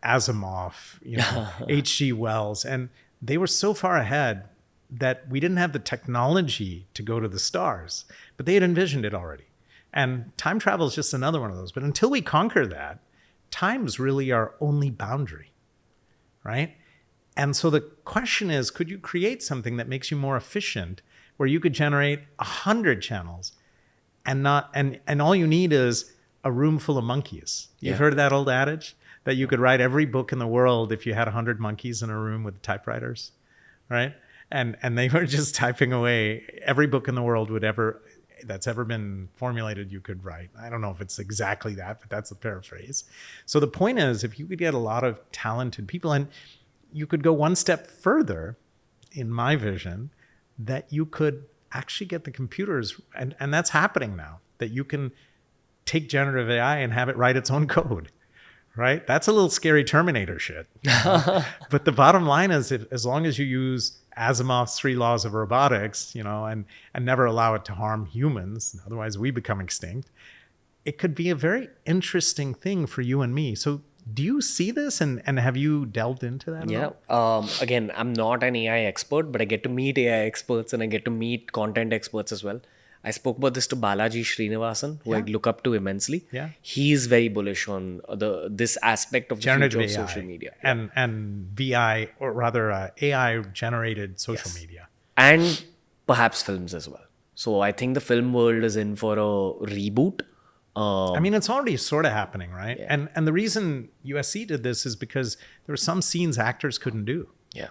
[SPEAKER 1] Asimov, H.G. Wells, and they were so far ahead that we didn't have the technology to go to the stars, but they had envisioned it already. And time travel is just another one of those. But until we conquer that, time's really our only boundary, right? And so the question is, could you create something that makes you more efficient, where you could generate 100 channels and all you need is a room full of monkeys? You've heard of that old adage that you could write every book in the world if you had 100 monkeys in a room with typewriters, right? And they were just typing away every book in the world that's ever been formulated you could write. I don't know if it's exactly that, but that's a paraphrase. So the point is, if you could get a lot of talented people, and you could go one step further, in my vision, that you could actually get the computers, and that's happening now, that you can take generative AI and have it write its own code, right? That's a little scary Terminator shit. But the bottom line is, as long as you use Asimov's 3 laws of robotics, and never allow it to harm humans, otherwise we become extinct, it could be a very interesting thing for you and me. So do you see this, and have you delved into that?
[SPEAKER 2] Yeah. Again, I'm not an AI expert, but I get to meet AI experts and I get to meet content experts as well. I spoke about this to Balaji Srinivasan, who I look up to immensely.
[SPEAKER 1] Yeah.
[SPEAKER 2] He's very bullish on this aspect of the
[SPEAKER 1] Generative
[SPEAKER 2] future of
[SPEAKER 1] AI
[SPEAKER 2] social media.
[SPEAKER 1] and VI, or rather AI generated social media.
[SPEAKER 2] And perhaps films as well. So I think the film world is in for a reboot.
[SPEAKER 1] I mean, it's already sort of happening, right?
[SPEAKER 2] Yeah.
[SPEAKER 1] And the reason USC did this is because there were some scenes actors couldn't do.
[SPEAKER 2] Yeah.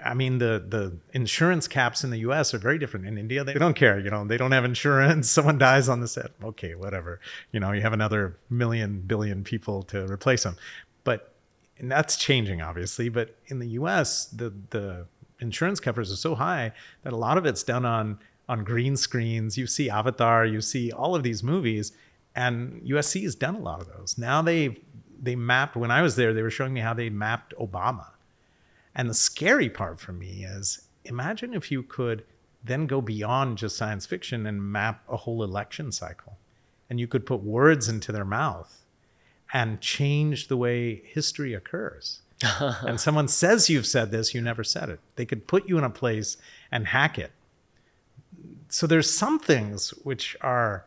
[SPEAKER 1] I mean, the insurance caps in the US are very different. In India, they don't care. They don't have insurance. Someone dies on the set. Okay, whatever. You have another billion people to replace them. And that's changing, obviously. But in the US, the insurance covers are so high that a lot of it's done on green screens. You see Avatar, you see all of these movies, and USC has done a lot of those. Now they mapped, when I was there, they were showing me how they mapped Obama. And the scary part for me is, imagine if you could then go beyond just science fiction and map a whole election cycle. And you could put words into their mouth and change the way history occurs. And someone says you've said this, you never said it. They could put you in a place and hack it. So there's some things which are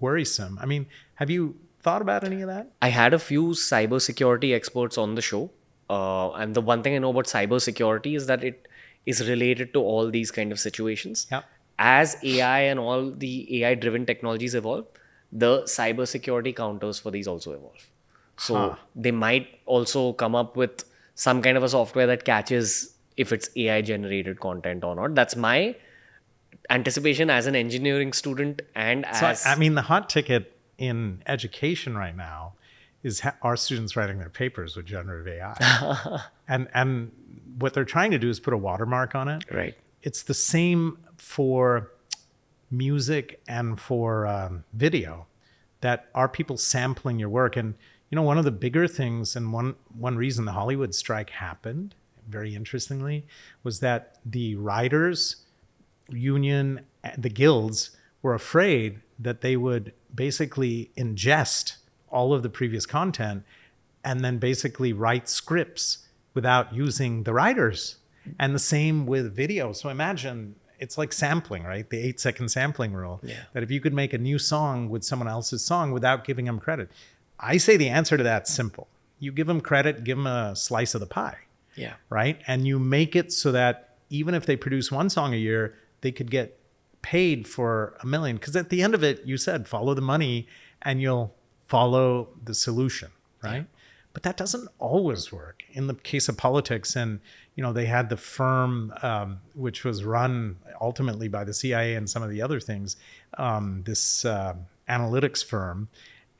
[SPEAKER 1] worrisome. I mean, have you thought about any of that?
[SPEAKER 2] I had a few cybersecurity experts on the show. And the one thing I know about cybersecurity is that it is related to all these kind of situations.
[SPEAKER 1] Yeah.
[SPEAKER 2] As AI and all the AI-driven technologies evolve, the cybersecurity counters for these also evolve. So they might also come up with some kind of a software that catches if it's AI-generated content or not. That's my anticipation as an engineering student and as...
[SPEAKER 1] So, I mean, the hot ticket in education right now is our students writing their papers with generative AI. and what they're trying to do is put a watermark on it.
[SPEAKER 2] Right.
[SPEAKER 1] It's the same for music and for video, that are people sampling your work. And, one of the bigger things, and one reason the Hollywood strike happened, very interestingly, was that the writers union, the guilds, were afraid that they would basically ingest all of the previous content and then basically write scripts without using the writers. And the same with video. So imagine, it's like sampling, right? The 8-second sampling rule.
[SPEAKER 2] Yeah.
[SPEAKER 1] That if you could make a new song with someone else's song without giving them credit. I say the answer to that's simple. You give them credit, give them a slice of the pie.
[SPEAKER 2] Yeah.
[SPEAKER 1] Right? And you make it so that even if they produce one song a year, they could get paid for 1 million. Because at the end of it, you said, follow the money and you'll follow the solution, right? Yeah. But that doesn't always work. In the case of politics, and they had the firm which was run ultimately by the CIA and some of the other things, this analytics firm,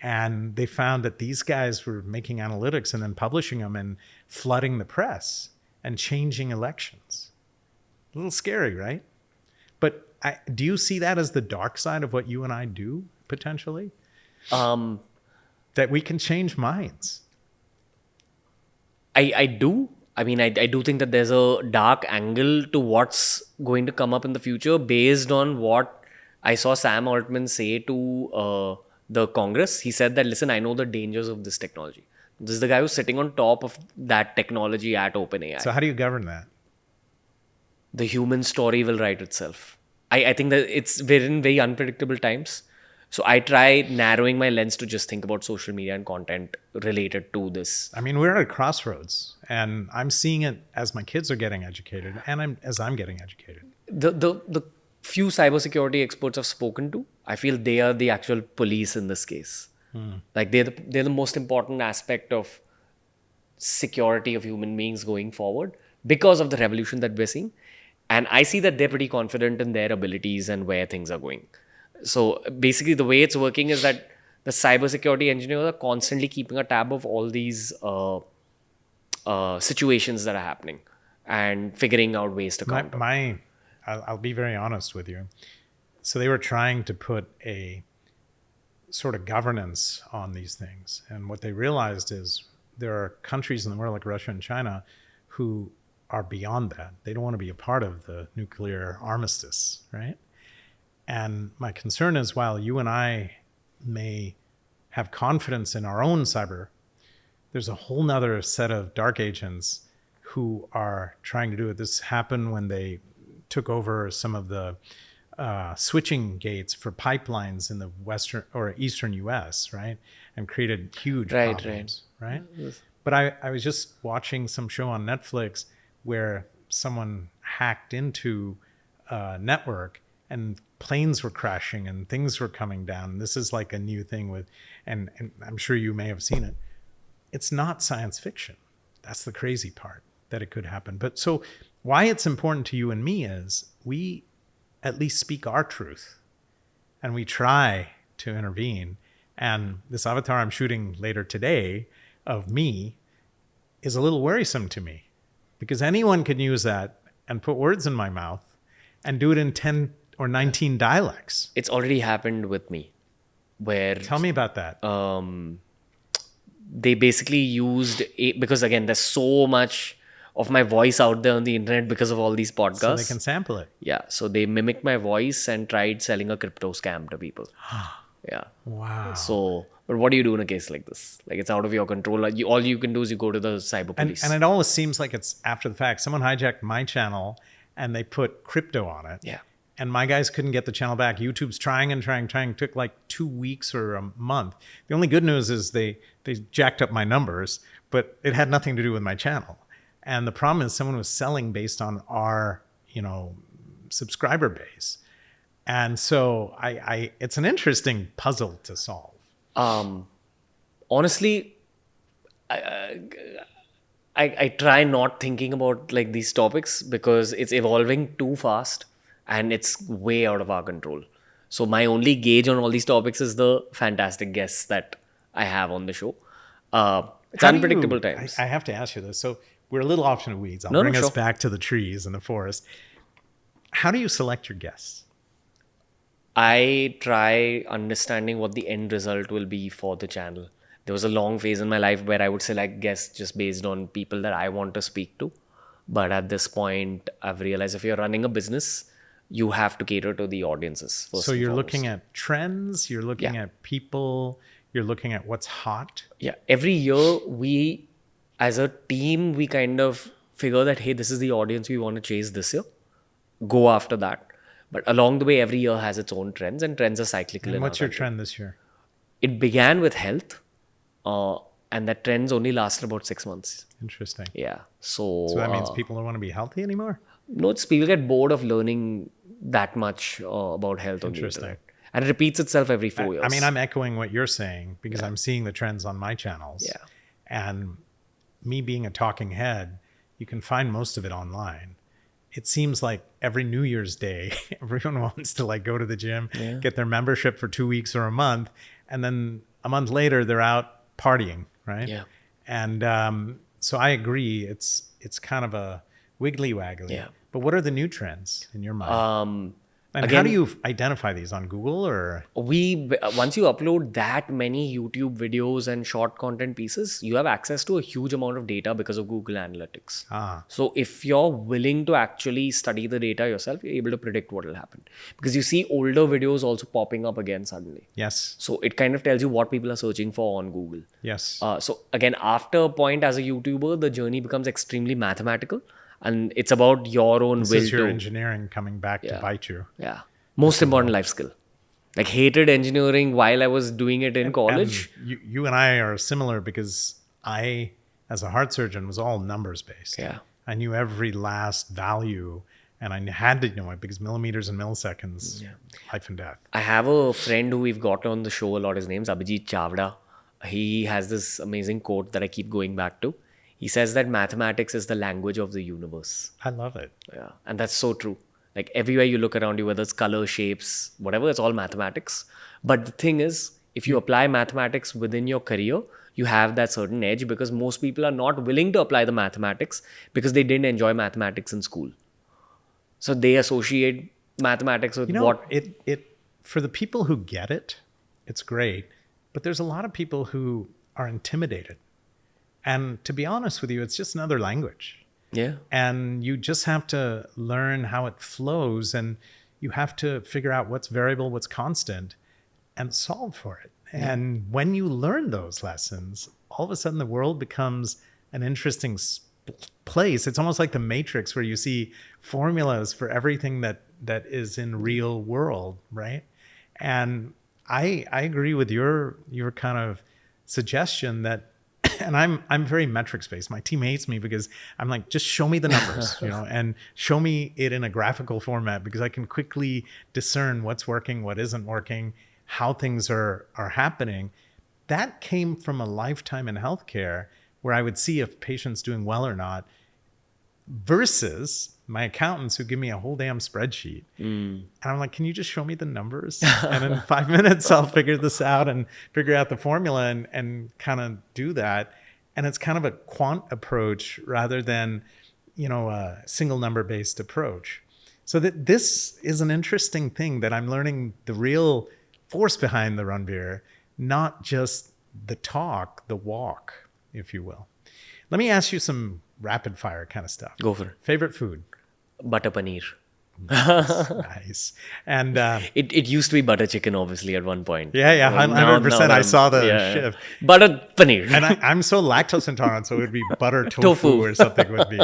[SPEAKER 1] and they found that these guys were making analytics and then publishing them and flooding the press and changing elections. A little scary, right? But do you see that as the dark side of what you and I do potentially? That we can change minds.
[SPEAKER 2] I do. I mean, I do think that there's a dark angle to what's going to come up in the future based on what I saw Sam Altman say to the Congress. He said that, listen, I know the dangers of this technology. This is the guy who's sitting on top of that technology at OpenAI.
[SPEAKER 1] So how do you govern that?
[SPEAKER 2] The human story will write itself. I think that we're in very unpredictable times. So I try narrowing my lens to just think about social media and content related to this.
[SPEAKER 1] I mean, we're at a crossroads, and I'm seeing it as my kids are getting educated, and as I'm getting educated.
[SPEAKER 2] The few cybersecurity experts I've spoken to, I feel they are the actual police in this case. Like they're the most important aspect of security of human beings going forward because of the revolution that we're seeing. And I see that they're pretty confident in their abilities and where things are going. So basically the way it's working is that the cybersecurity engineers are constantly keeping a tab of all these situations that are happening and figuring out ways to counter.
[SPEAKER 1] I'll be very honest with you. So they were trying to put a sort of governance on these things. And what they realized is there are countries in the world like Russia and China who are beyond that. They don't want to be a part of the nuclear armistice, right? And my concern is, while you and I may have confidence in our own cyber, there's a whole nother set of dark agents who are trying to do it. This happened when they took over some of the switching gates for pipelines in the western or eastern US, right? And created huge problems, right? Yes. But I was just watching some show on Netflix where someone hacked into a network and planes were crashing and things were coming down. This is like a new thing with, and I'm sure you may have seen it. It's not science fiction. That's the crazy part, that it could happen. But so why it's important to you and me is we at least speak our truth and we try to intervene. And this avatar I'm shooting later today of me is a little worrisome to me, because anyone can use that and put words in my mouth and do it in 10 or 19 dialects.
[SPEAKER 2] It's already happened with me. Where
[SPEAKER 1] tell me about that.
[SPEAKER 2] They basically used because again, there's so much of my voice out there on the internet because of all these podcasts.
[SPEAKER 1] So they can sample it.
[SPEAKER 2] Yeah. So they mimicked my voice and tried selling a crypto scam to people. Yeah.
[SPEAKER 1] Wow.
[SPEAKER 2] So, but what do you do in a case like this? Like, it's out of your control. Like, all you can do is you go to the cyber police.
[SPEAKER 1] And it always seems like it's after the fact. Someone hijacked my channel and they put crypto on it.
[SPEAKER 2] Yeah.
[SPEAKER 1] And my guys couldn't get the channel back. YouTube's trying. It took like 2 weeks or a month. The only good news is they jacked up my numbers, but it had nothing to do with my channel. And the problem is someone was selling based on our, subscriber base. And so it's an interesting puzzle to solve.
[SPEAKER 2] Honestly, I try not thinking about like these topics because it's evolving too fast and it's way out of our control. So my only gauge on all these topics is the fantastic guests that I have on the show. It's unpredictable times.
[SPEAKER 1] I have to ask you this. So we're a little off in the weeds. I'll bring us back to the trees and the forest. How do you select your guests?
[SPEAKER 2] I try understanding what the end result will be for the channel. There was a long phase in my life where I would select guests just based on people that I want to speak to. But at this point, I've realized if you're running a business, you have to cater to the audiences.
[SPEAKER 1] So you're looking at trends, you're looking at people, you're looking at what's hot.
[SPEAKER 2] Yeah. Every year, we, as a team, we kind of figure that, hey, this is the audience we want to chase this year. Go after that. But along the way, every year has its own trends, and trends are cyclical.
[SPEAKER 1] And what's your trend this year?
[SPEAKER 2] It began with health, and that trends only lasted about 6 months.
[SPEAKER 1] Interesting.
[SPEAKER 2] Yeah. So
[SPEAKER 1] that means people don't want to be healthy anymore?
[SPEAKER 2] No, it's people get bored of learning that much about health on the internet. And it repeats itself every 4 years.
[SPEAKER 1] I mean, I'm echoing what you're saying because I'm seeing the trends on my channels.
[SPEAKER 2] Yeah.
[SPEAKER 1] And me being a talking head, you can find most of it online. It seems like every New Year's Day, everyone wants to like go to the gym, get their membership for 2 weeks or a month, and then a month later they're out partying, right?
[SPEAKER 2] Yeah.
[SPEAKER 1] And so I agree, it's kind of a wiggly waggly.
[SPEAKER 2] Yeah.
[SPEAKER 1] But what are the new trends in your mind? And how
[SPEAKER 2] Again,
[SPEAKER 1] do you identify these on Google or?
[SPEAKER 2] once you upload that many YouTube videos and short content pieces, you have access to a huge amount of data because of Google Analytics. So if you're willing to actually study the data yourself, you're able to predict what will happen, because you see older videos also popping up again suddenly.
[SPEAKER 1] Yes.
[SPEAKER 2] So it kind of tells you what people are searching for on Google.
[SPEAKER 1] Yes.
[SPEAKER 2] So again, after a point as a YouTuber, the journey becomes extremely mathematical, and it's about your own
[SPEAKER 1] This
[SPEAKER 2] will
[SPEAKER 1] is your
[SPEAKER 2] to.
[SPEAKER 1] engineering coming back to bite you.
[SPEAKER 2] Yeah. Most important life skill. Like, hated engineering while I was doing it in college.
[SPEAKER 1] And you and I are similar because I, as a heart surgeon, was all numbers based.
[SPEAKER 2] Yeah.
[SPEAKER 1] I knew every last value, and I had to know it because millimeters and milliseconds, life and death.
[SPEAKER 2] I have a friend who we've got on the show a lot. His name's Abhijit Chavda. He has this amazing quote that I keep going back to. He says that mathematics is the language of the universe.
[SPEAKER 1] I love it.
[SPEAKER 2] Yeah. And that's so true. Like, everywhere you look around you, whether it's color, shapes, whatever, it's all mathematics. But the thing is, if you apply mathematics within your career, you have that certain edge, because most people are not willing to apply the mathematics because they didn't enjoy mathematics in school. So they associate mathematics with what.
[SPEAKER 1] It for the people who get it, it's great. But there's a lot of people who are intimidated. And to be honest with you, it's just another language.
[SPEAKER 2] Yeah.
[SPEAKER 1] And you just have to learn how it flows, and you have to figure out what's variable, what's constant, and solve for it. Yeah. And when you learn those lessons, all of a sudden the world becomes an interesting place. It's almost like the Matrix, where you see formulas for everything that is in real world, right? And I agree with your kind of suggestion that. And I'm very metrics based. My team hates me because I'm like, just show me the numbers, and show me it in a graphical format, because I can quickly discern what's working, what isn't working, how things are happening. That came from a lifetime in healthcare where I would see if patient's doing well or not, versus my accountants who give me a whole damn spreadsheet. And I'm like, can you just show me the numbers? And in 5 minutes, I'll figure this out and figure out the formula and kind of do that. And it's kind of a quant approach rather than, a single number based approach. So that this is an interesting thing that I'm learning the real force behind the Ranveer, not just the talk, the walk, if you will. Let me ask you some rapid fire kind of stuff.
[SPEAKER 2] Go for it.
[SPEAKER 1] Favorite food?
[SPEAKER 2] Butter paneer.
[SPEAKER 1] Nice. And
[SPEAKER 2] it used to be butter chicken, obviously, at one point.
[SPEAKER 1] yeah, 100%. I saw the shift.
[SPEAKER 2] Butter paneer.
[SPEAKER 1] And I'm so lactose intolerant, so it would be butter tofu or something would be.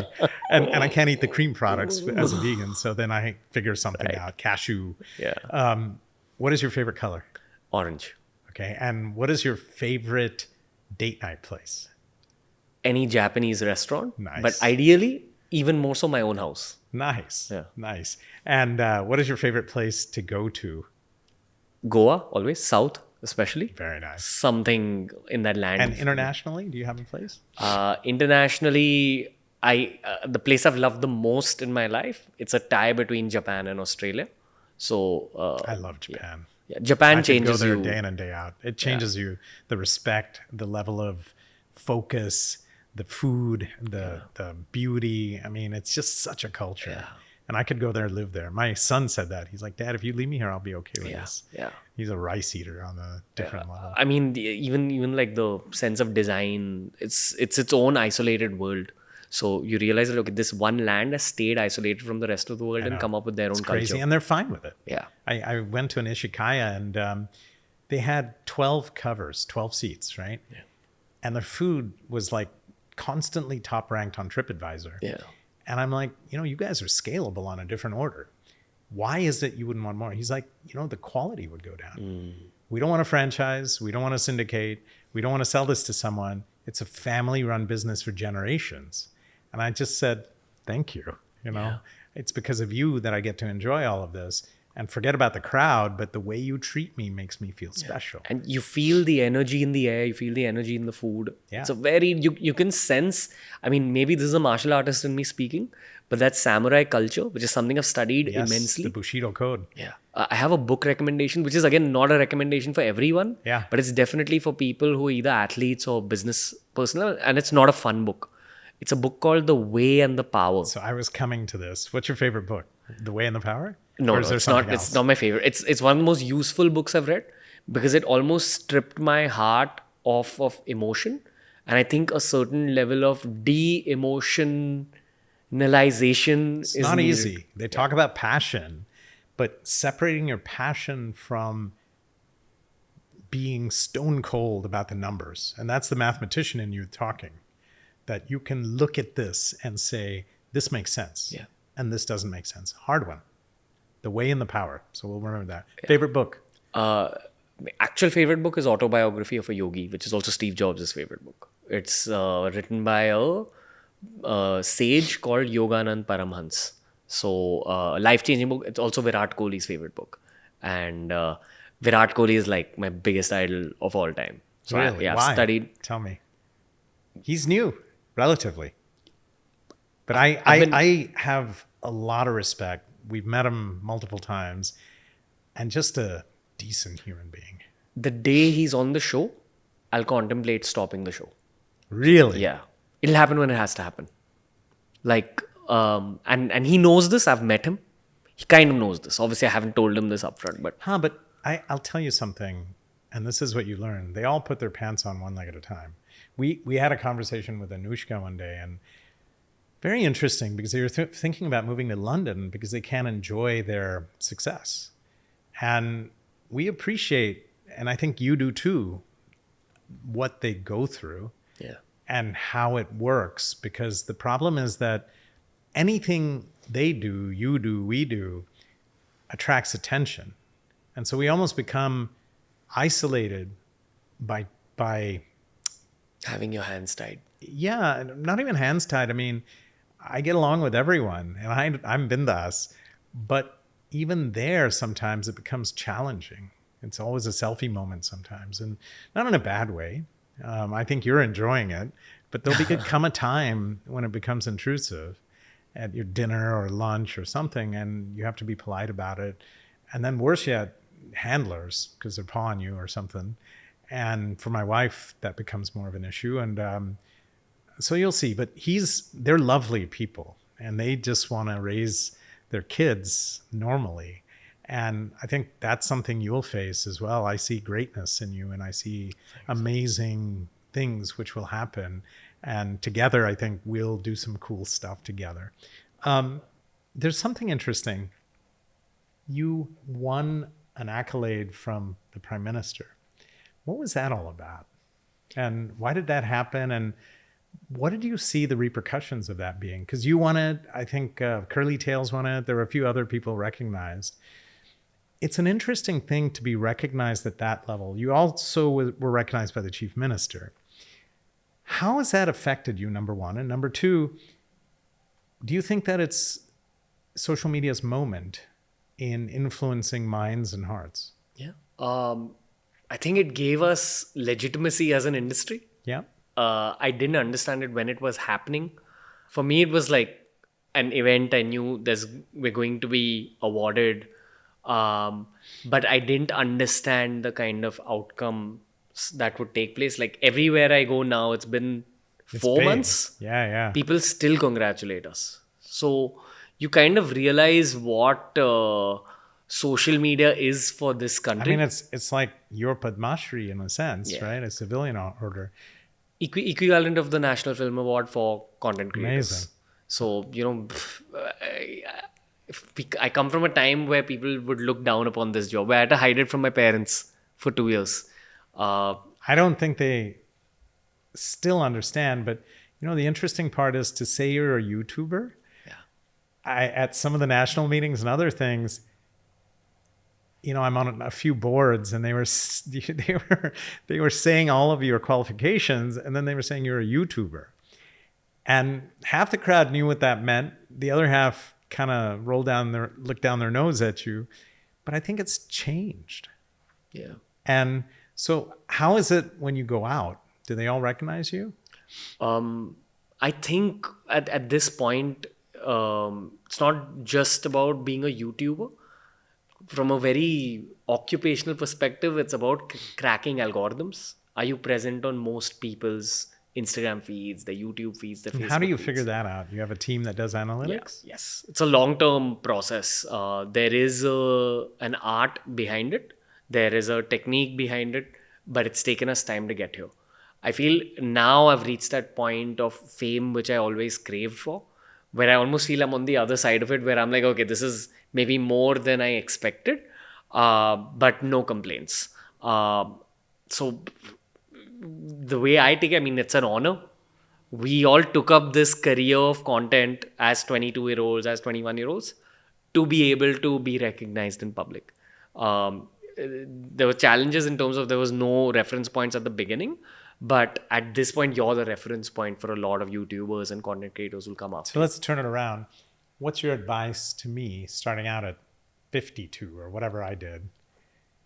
[SPEAKER 1] And I can't eat the cream products as a vegan, so then I figure something out. Cashew.
[SPEAKER 2] Yeah.
[SPEAKER 1] What is your favorite color?
[SPEAKER 2] Orange.
[SPEAKER 1] Okay. And what is your favorite date night place?
[SPEAKER 2] Any Japanese restaurant.
[SPEAKER 1] Nice.
[SPEAKER 2] But ideally, even more so, my own house.
[SPEAKER 1] Nice.
[SPEAKER 2] Yeah.
[SPEAKER 1] Nice. And what is your favorite place to go to?
[SPEAKER 2] Goa, always. South, especially.
[SPEAKER 1] Very nice.
[SPEAKER 2] Something in that land.
[SPEAKER 1] And internationally, do you have a place?
[SPEAKER 2] Internationally, the place I've loved the most in my life, it's a tie between Japan and Australia. So
[SPEAKER 1] I love Japan.
[SPEAKER 2] Yeah. Japan
[SPEAKER 1] I
[SPEAKER 2] changes
[SPEAKER 1] could go there
[SPEAKER 2] you.
[SPEAKER 1] day in and day out. It changes you. The respect, the level of focus, the food, the beauty. I mean, it's just such a culture.
[SPEAKER 2] Yeah.
[SPEAKER 1] And I could go there and live there. My son said that. He's like, Dad, if you leave me here, I'll be okay with this.
[SPEAKER 2] Yeah.
[SPEAKER 1] He's a rice eater on a different level.
[SPEAKER 2] I mean, even like the sense of design, it's its own isolated world. So you realize that, okay, this one land has stayed isolated from the rest of the world and come up with their own
[SPEAKER 1] Crazy.
[SPEAKER 2] culture.
[SPEAKER 1] And they're fine with it.
[SPEAKER 2] Yeah.
[SPEAKER 1] I went to an Ishikaya and they had 12 covers, 12 seats, right?
[SPEAKER 2] Yeah.
[SPEAKER 1] And the food was like constantly top ranked on TripAdvisor.
[SPEAKER 2] Yeah.
[SPEAKER 1] And I'm like, you guys are scalable on a different order. Why is it you wouldn't want more? He's like, the quality would go down. We don't want to franchise. We don't want to syndicate. We don't want to sell this to someone. It's a family run business for generations. And I just said, thank you. It's because of you that I get to enjoy all of this. and forget about the crowd, but the way you treat me makes me feel special.
[SPEAKER 2] And you feel the energy in the air, you feel the energy in the food.
[SPEAKER 1] Yeah.
[SPEAKER 2] It's a very, you can sense, I mean, maybe this is a martial artist in me speaking, but that samurai culture, which is something I've studied
[SPEAKER 1] Yes,
[SPEAKER 2] immensely.
[SPEAKER 1] the Bushido code.
[SPEAKER 2] Yeah. I have a book recommendation, which is again not a recommendation for everyone.
[SPEAKER 1] Yeah.
[SPEAKER 2] But it's definitely for people who are either athletes or business personnel. And it's not a fun book. It's a book called The Way and the Power.
[SPEAKER 1] So I was coming to this. What's your favorite book? The Way and the Power?
[SPEAKER 2] No,
[SPEAKER 1] Or is there
[SPEAKER 2] it's not.
[SPEAKER 1] something
[SPEAKER 2] It's
[SPEAKER 1] else?
[SPEAKER 2] not my favorite. It's one of the most useful books I've read because it almost stripped my heart off of emotion, and I think a certain level of de-emotionalization
[SPEAKER 1] It's
[SPEAKER 2] is
[SPEAKER 1] not
[SPEAKER 2] needed.
[SPEAKER 1] easy. They talk about passion, but separating your passion from being stone cold about the numbers. And that's the mathematician in you talking, that you can look at this and say, this makes sense.
[SPEAKER 2] Yeah.
[SPEAKER 1] And this doesn't make sense. Hard one. The Way and the Power. So we'll remember that. Favorite book?
[SPEAKER 2] My actual favorite book is Autobiography of a Yogi, which is also Steve Jobs' favorite book. It's written by a sage called Yoganand Paramhans. So life-changing book. It's also Virat Kohli's favorite book, and Virat Kohli is like my biggest idol of all time. So
[SPEAKER 1] Really?
[SPEAKER 2] I've
[SPEAKER 1] Why?
[SPEAKER 2] studied.
[SPEAKER 1] Tell me. He's new, relatively. But I have a lot of respect. We've met him multiple times, and just a decent human being.
[SPEAKER 2] The day he's on the show, I'll contemplate stopping the show.
[SPEAKER 1] Really?
[SPEAKER 2] Yeah, it'll happen when it has to happen. Like, and he knows this. I've met him. He kind of knows this. Obviously, I haven't told him this upfront, but
[SPEAKER 1] But I'll tell you something, and this is what you learn. They all put their pants on one leg at a time. We had a conversation with Anushka one day, and very interesting because they were thinking about moving to London because they can't enjoy their success. And we appreciate, and I think you do too, what they go through
[SPEAKER 2] yeah,
[SPEAKER 1] and how it works. Because the problem is that anything they do, you do, we do, attracts attention. And so we almost become isolated by
[SPEAKER 2] having your hands tied.
[SPEAKER 1] yeah, not even hands tied. I mean, I get along with everyone, and I'm bindas, but even there, sometimes it becomes challenging. It's always a selfie moment sometimes, and not in a bad way. I think you're enjoying it, but there'll come a time when it becomes intrusive at your dinner or lunch or something, and you have to be polite about it. And then worse yet, handlers, because they're pawing you or something. And for my wife, that becomes more of an issue. And so you'll see. But they're lovely people, and they just want to raise their kids normally. And I think that's something you'll face as well. I see greatness in you, and I see amazing things which will happen. And together, I think we'll do some cool stuff together. There's something interesting. You won an accolade from the Prime Minister. What was that all about? And why did that happen? And what did you see the repercussions of that being? Because you won it. I think Curly Tails won it. There were a few other people recognized. It's an interesting thing to be recognized at that level. You also were recognized by the Chief Minister. How has that affected you, number one? And number two, do you think that it's social media's moment in influencing minds and hearts?
[SPEAKER 2] Yeah. I think it gave us legitimacy as an industry.
[SPEAKER 1] Yeah.
[SPEAKER 2] I didn't understand it when it was happening. For me, it was like an event. I knew we're going to be awarded, but I didn't understand the kind of outcomes that would take place. Like everywhere I go now, it's been
[SPEAKER 1] It's
[SPEAKER 2] 4
[SPEAKER 1] big.
[SPEAKER 2] months.
[SPEAKER 1] Yeah.
[SPEAKER 2] People still congratulate us. So you kind of realize what social media is for this
[SPEAKER 1] I
[SPEAKER 2] country.
[SPEAKER 1] mean, it's like your Padma Shri in a sense,
[SPEAKER 2] Yeah.
[SPEAKER 1] right? A civilian order.
[SPEAKER 2] Equivalent of the National Film Award for content creators.
[SPEAKER 1] Amazing.
[SPEAKER 2] So, I come from a time where people would look down upon this job, where I had to hide it from my parents for 2 years.
[SPEAKER 1] I don't think they still understand, but the interesting part is to say you're a YouTuber.
[SPEAKER 2] Yeah.
[SPEAKER 1] At some of the national meetings and other things, I'm on a few boards, and they were saying all of your qualifications, and then they were saying you're a YouTuber, and half the crowd knew what that meant. The other half kind of looked down their nose at you. but I think it's changed.
[SPEAKER 2] Yeah.
[SPEAKER 1] And so how is it when you go out? Do they all recognize you?
[SPEAKER 2] I think at this point, it's not just about being a YouTuber. From a very occupational perspective, it's about cracking algorithms. Are you present on most people's Instagram feeds, their YouTube feeds, their
[SPEAKER 1] And how do
[SPEAKER 2] Facebook
[SPEAKER 1] you
[SPEAKER 2] feeds?
[SPEAKER 1] figure that out? You have a team that does
[SPEAKER 2] Yeah,
[SPEAKER 1] analytics?
[SPEAKER 2] yes. It's a long-term process. There is an art behind it. There is a technique behind it, but it's taken us time to get here. I feel now I've reached that point of fame which I always craved for, where I almost feel I'm on the other side of it, where I'm like, okay, this is maybe more than I expected, but no complaints. So the way I take it, I mean, it's an honor. We all took up this career of content as 22-year-olds, as 21-year-olds, to be able to be recognized in public. There were challenges in terms of there was no reference points at the beginning, but at this point, you're the reference point for a lot of YouTubers and content creators who will come after
[SPEAKER 1] So
[SPEAKER 2] you.
[SPEAKER 1] let's turn it around. What's your advice to me starting out at 52 or whatever I did?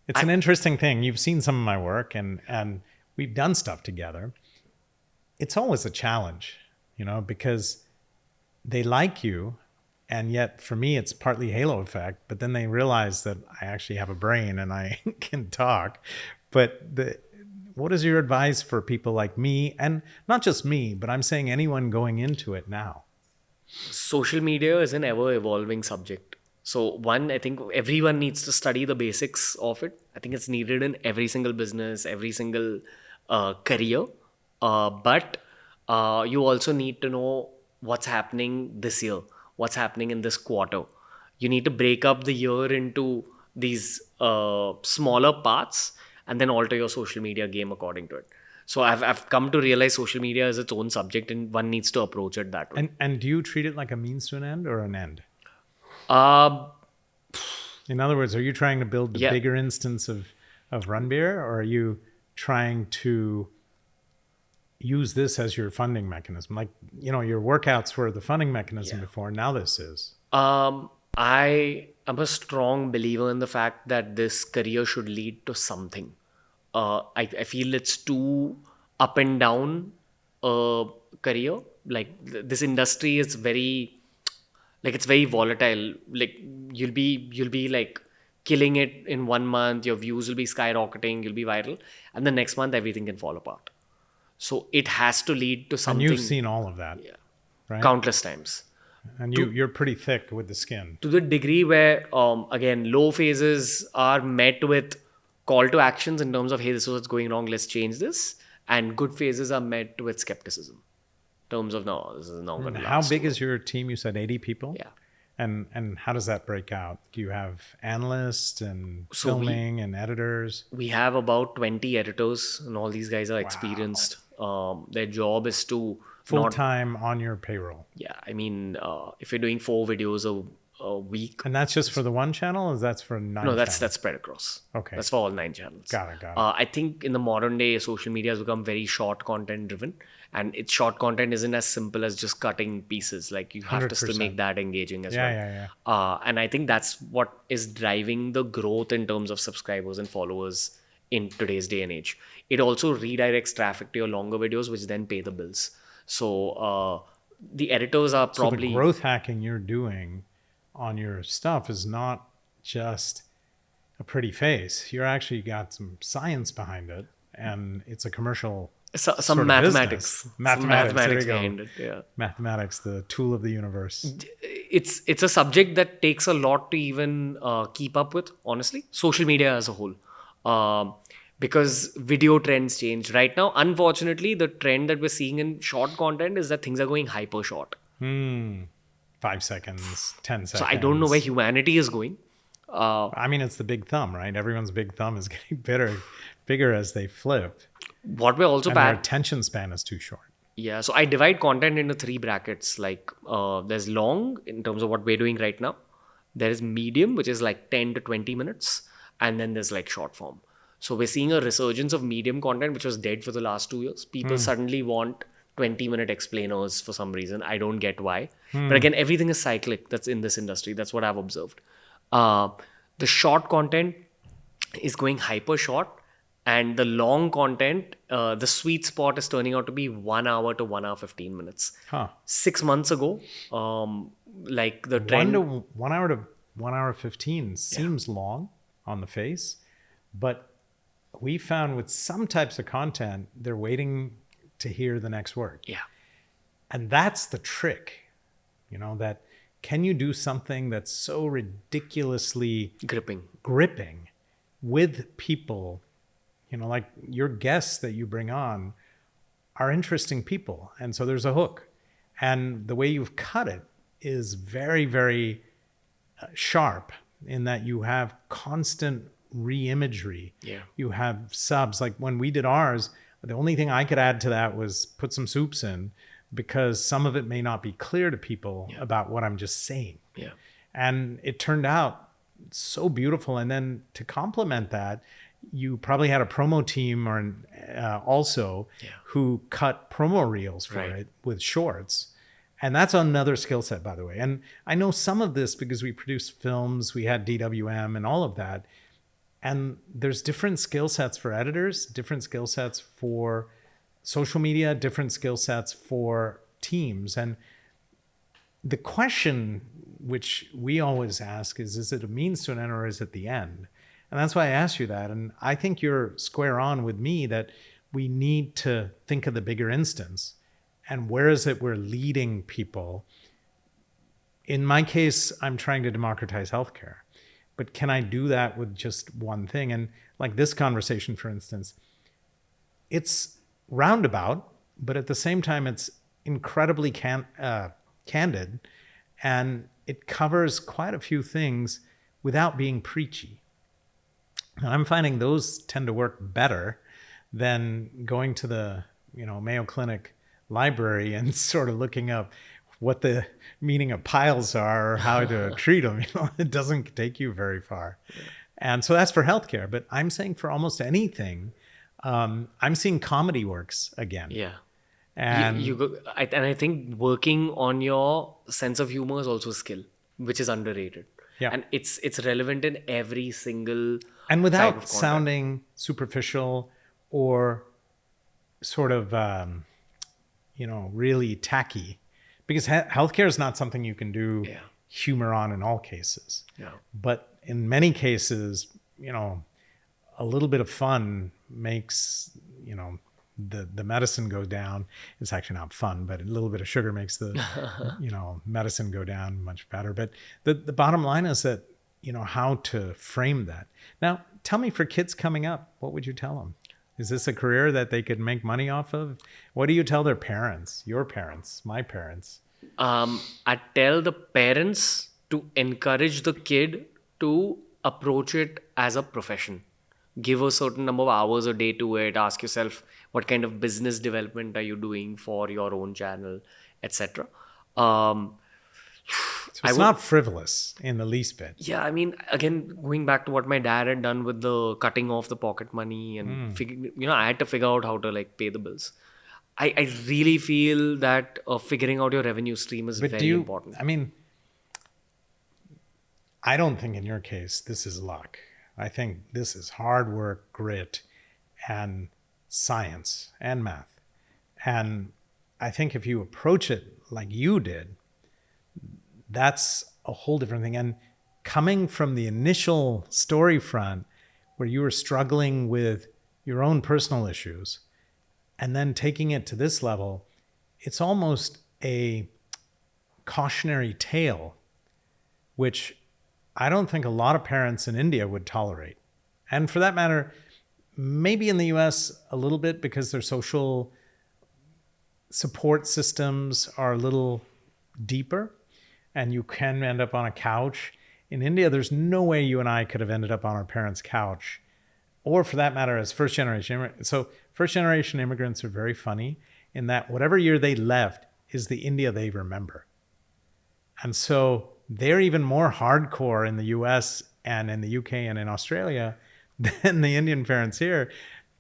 [SPEAKER 1] It's an interesting thing. You've seen some of my work and we've done stuff together. It's always a challenge, because they like you. And yet for me, it's partly halo effect, but then they realize that I actually have a brain and I can talk. But what is your advice for people like me? And not just me, but I'm saying anyone going into it now.
[SPEAKER 2] Social media is an ever evolving subject. So, one, I think everyone needs to study the basics of it. I think it's needed in every single business, every single career. But you also need to know what's happening this year, what's happening in this quarter. You need to break up the year into these smaller parts and then alter your social media game according to it. So I've come to realize social media is its own subject and one needs to approach it that way.
[SPEAKER 1] And do you treat it like a means to an end or an end?
[SPEAKER 2] Uh,
[SPEAKER 1] In other words, are you trying to build the
[SPEAKER 2] Yeah.
[SPEAKER 1] bigger instance of Ranveer, or are you trying to use this as your funding mechanism? Like, your workouts were the funding mechanism before. Now this is.
[SPEAKER 2] I am a strong believer in the fact that this career should lead to something. I feel it's too up and down career. Like this industry is very, like it's very volatile. Like you'll be like killing it in 1 month. Your views will be skyrocketing. You'll be viral, and the next month everything can fall apart. So it has to lead to
[SPEAKER 1] And
[SPEAKER 2] something.
[SPEAKER 1] you've seen all of that, right?
[SPEAKER 2] Countless times.
[SPEAKER 1] And you're pretty thick with the skin.
[SPEAKER 2] To the degree where again low phases are met with call to actions in terms of, hey, this is what's going wrong, let's change this, and good phases are met with skepticism in terms of, no, this is not going
[SPEAKER 1] And
[SPEAKER 2] to
[SPEAKER 1] how
[SPEAKER 2] last.
[SPEAKER 1] big is your team? You said 80 people?
[SPEAKER 2] Yeah.
[SPEAKER 1] And how does that break out? Do you have analysts and
[SPEAKER 2] So
[SPEAKER 1] filming and editors?
[SPEAKER 2] We have about 20 editors and all these guys are experienced. Their job is to
[SPEAKER 1] Full time on your payroll.
[SPEAKER 2] I mean, if you're doing 4 videos a week.
[SPEAKER 1] And that's just for the one channel, or that's for 9
[SPEAKER 2] No,
[SPEAKER 1] channels?
[SPEAKER 2] that's spread across.
[SPEAKER 1] Okay.
[SPEAKER 2] That's for all 9 channels.
[SPEAKER 1] Got it.
[SPEAKER 2] I think in the modern day, social media has become very short content driven, and its short content isn't as simple as just cutting pieces. Like you have to still
[SPEAKER 1] 100%.
[SPEAKER 2] make that engaging as
[SPEAKER 1] Yeah,
[SPEAKER 2] well.
[SPEAKER 1] yeah.
[SPEAKER 2] And I think that's what is driving the growth in terms of subscribers and followers in today's day and age. It also redirects traffic to your longer videos, which then pay the bills. So the editors are
[SPEAKER 1] So
[SPEAKER 2] probably
[SPEAKER 1] the growth hacking you're doing on your stuff is not just a pretty face. You're actually got some science behind it, and it's a commercial
[SPEAKER 2] some
[SPEAKER 1] sort of
[SPEAKER 2] mathematics.
[SPEAKER 1] business.
[SPEAKER 2] Some
[SPEAKER 1] There you
[SPEAKER 2] mathematics
[SPEAKER 1] go.
[SPEAKER 2] behind it. Yeah.
[SPEAKER 1] Mathematics, the tool of the universe.
[SPEAKER 2] It's a subject that takes a lot to even keep up with, honestly, social media as a whole, because video trends change right now. Unfortunately, the trend that we're seeing in short content is that things are going hyper short.
[SPEAKER 1] 5 seconds, 10 seconds.
[SPEAKER 2] So I don't know where humanity is going.
[SPEAKER 1] I mean, it's the big thumb, right? Everyone's big thumb is getting bigger as they flip.
[SPEAKER 2] What we're also
[SPEAKER 1] And their
[SPEAKER 2] bad.
[SPEAKER 1] attention span is too short.
[SPEAKER 2] Yeah, so I divide content into 3 brackets. Like there's long in terms of what we're doing right now. There is medium, which is like 10 to 20 minutes. And then there's like short form. So we're seeing a resurgence of medium content, which was dead for the last 2 years. People suddenly want 20-minute explainers for some reason. I don't get why. But again, everything is cyclic that's in this industry. That's what I've observed. The short content is going hyper short, and the long content, the sweet spot is turning out to be 1 hour to 1 hour 15 minutes.
[SPEAKER 1] Huh.
[SPEAKER 2] 6 months ago, like the
[SPEAKER 1] One
[SPEAKER 2] trend.
[SPEAKER 1] to 1 hour to 1 hour 15 seems long on the face, but we found with some types of content, they're waiting to hear the next word.
[SPEAKER 2] Yeah.
[SPEAKER 1] And that's the trick, that can you do something that's so ridiculously gripping with people, like your guests that you bring on are interesting people. And so there's a hook. And the way you've cut it is very, very sharp in that you have constant re-imagery.
[SPEAKER 2] Yeah.
[SPEAKER 1] You have subs. Like when we did ours, the only thing I could add to that was put some soups in, because some of it may not be clear to people about what I'm just saying.
[SPEAKER 2] Yeah.
[SPEAKER 1] And it turned out so beautiful. And then to complement that, you probably had a promo team also who cut promo reels for it with shorts. And that's another skill set, by the way. And I know some of this because we produced films, we had DWM and all of that. And there's different skill sets for editors, different skill sets for social media, different skill sets for teams. And the question which we always ask is it a means to an end or is it the end? And that's why I asked you that. And I think you're square on with me that we need to think of the bigger instance. And where is it we're leading people? In my case, I'm trying to democratize healthcare. But can I do that with just one thing? And like this conversation, for instance, it's roundabout, but at the same time, it's incredibly candid. And it covers quite a few things without being preachy. And I'm finding those tend to work better than going to the Mayo Clinic library and sort of looking up what the meaning of piles are or how to treat them. It doesn't take you very far. And so that's for healthcare. But I'm saying for almost anything, I'm seeing comedy works again.
[SPEAKER 2] Yeah.
[SPEAKER 1] And
[SPEAKER 2] and I think working on your sense of humor is also a skill, which is underrated.
[SPEAKER 1] Yeah.
[SPEAKER 2] And it's relevant in every single
[SPEAKER 1] and
[SPEAKER 2] type
[SPEAKER 1] without
[SPEAKER 2] of content.
[SPEAKER 1] sounding superficial or sort of really tacky, because healthcare is not something you can do humor on in all cases.
[SPEAKER 2] Yeah.
[SPEAKER 1] But in many cases, a little bit of fun makes the medicine go down. It's actually not fun, but a little bit of sugar makes the medicine go down much better. But the bottom line is that how to frame that. Now, tell me, for kids coming up, what would you tell them? Is this a career that they could make money off of? What do you tell their parents, your parents, my parents?
[SPEAKER 2] I tell the parents to encourage the kid to approach it as a profession. Give a certain number of hours a day to it. Ask yourself, what kind of business development are you doing for your own channel, etc.
[SPEAKER 1] So it's not frivolous in the least bit.
[SPEAKER 2] Yeah, I mean, again, going back to what my dad had done with the cutting off the pocket money and I had to figure out how to pay the bills. I really feel that figuring out your revenue stream is very important.
[SPEAKER 1] I mean, I don't think in your case this is luck. I think this is hard work, grit, and science and math. And I think if you approach it like you did, that's a whole different thing. And coming from the initial story front where you were struggling with your own personal issues and then taking it to this level, it's almost a cautionary tale, which I don't think a lot of parents in India would tolerate. And for that matter, maybe in the US a little bit, because their social support systems are a little deeper and you can end up on a couch. In India, there's no way you and I could have ended up on our parents' couch, or for that matter, as first generation immigrants. So first generation immigrants are very funny in that whatever year they left is the India they remember. And so they're even more hardcore in the US and in the UK and in Australia than the Indian parents here.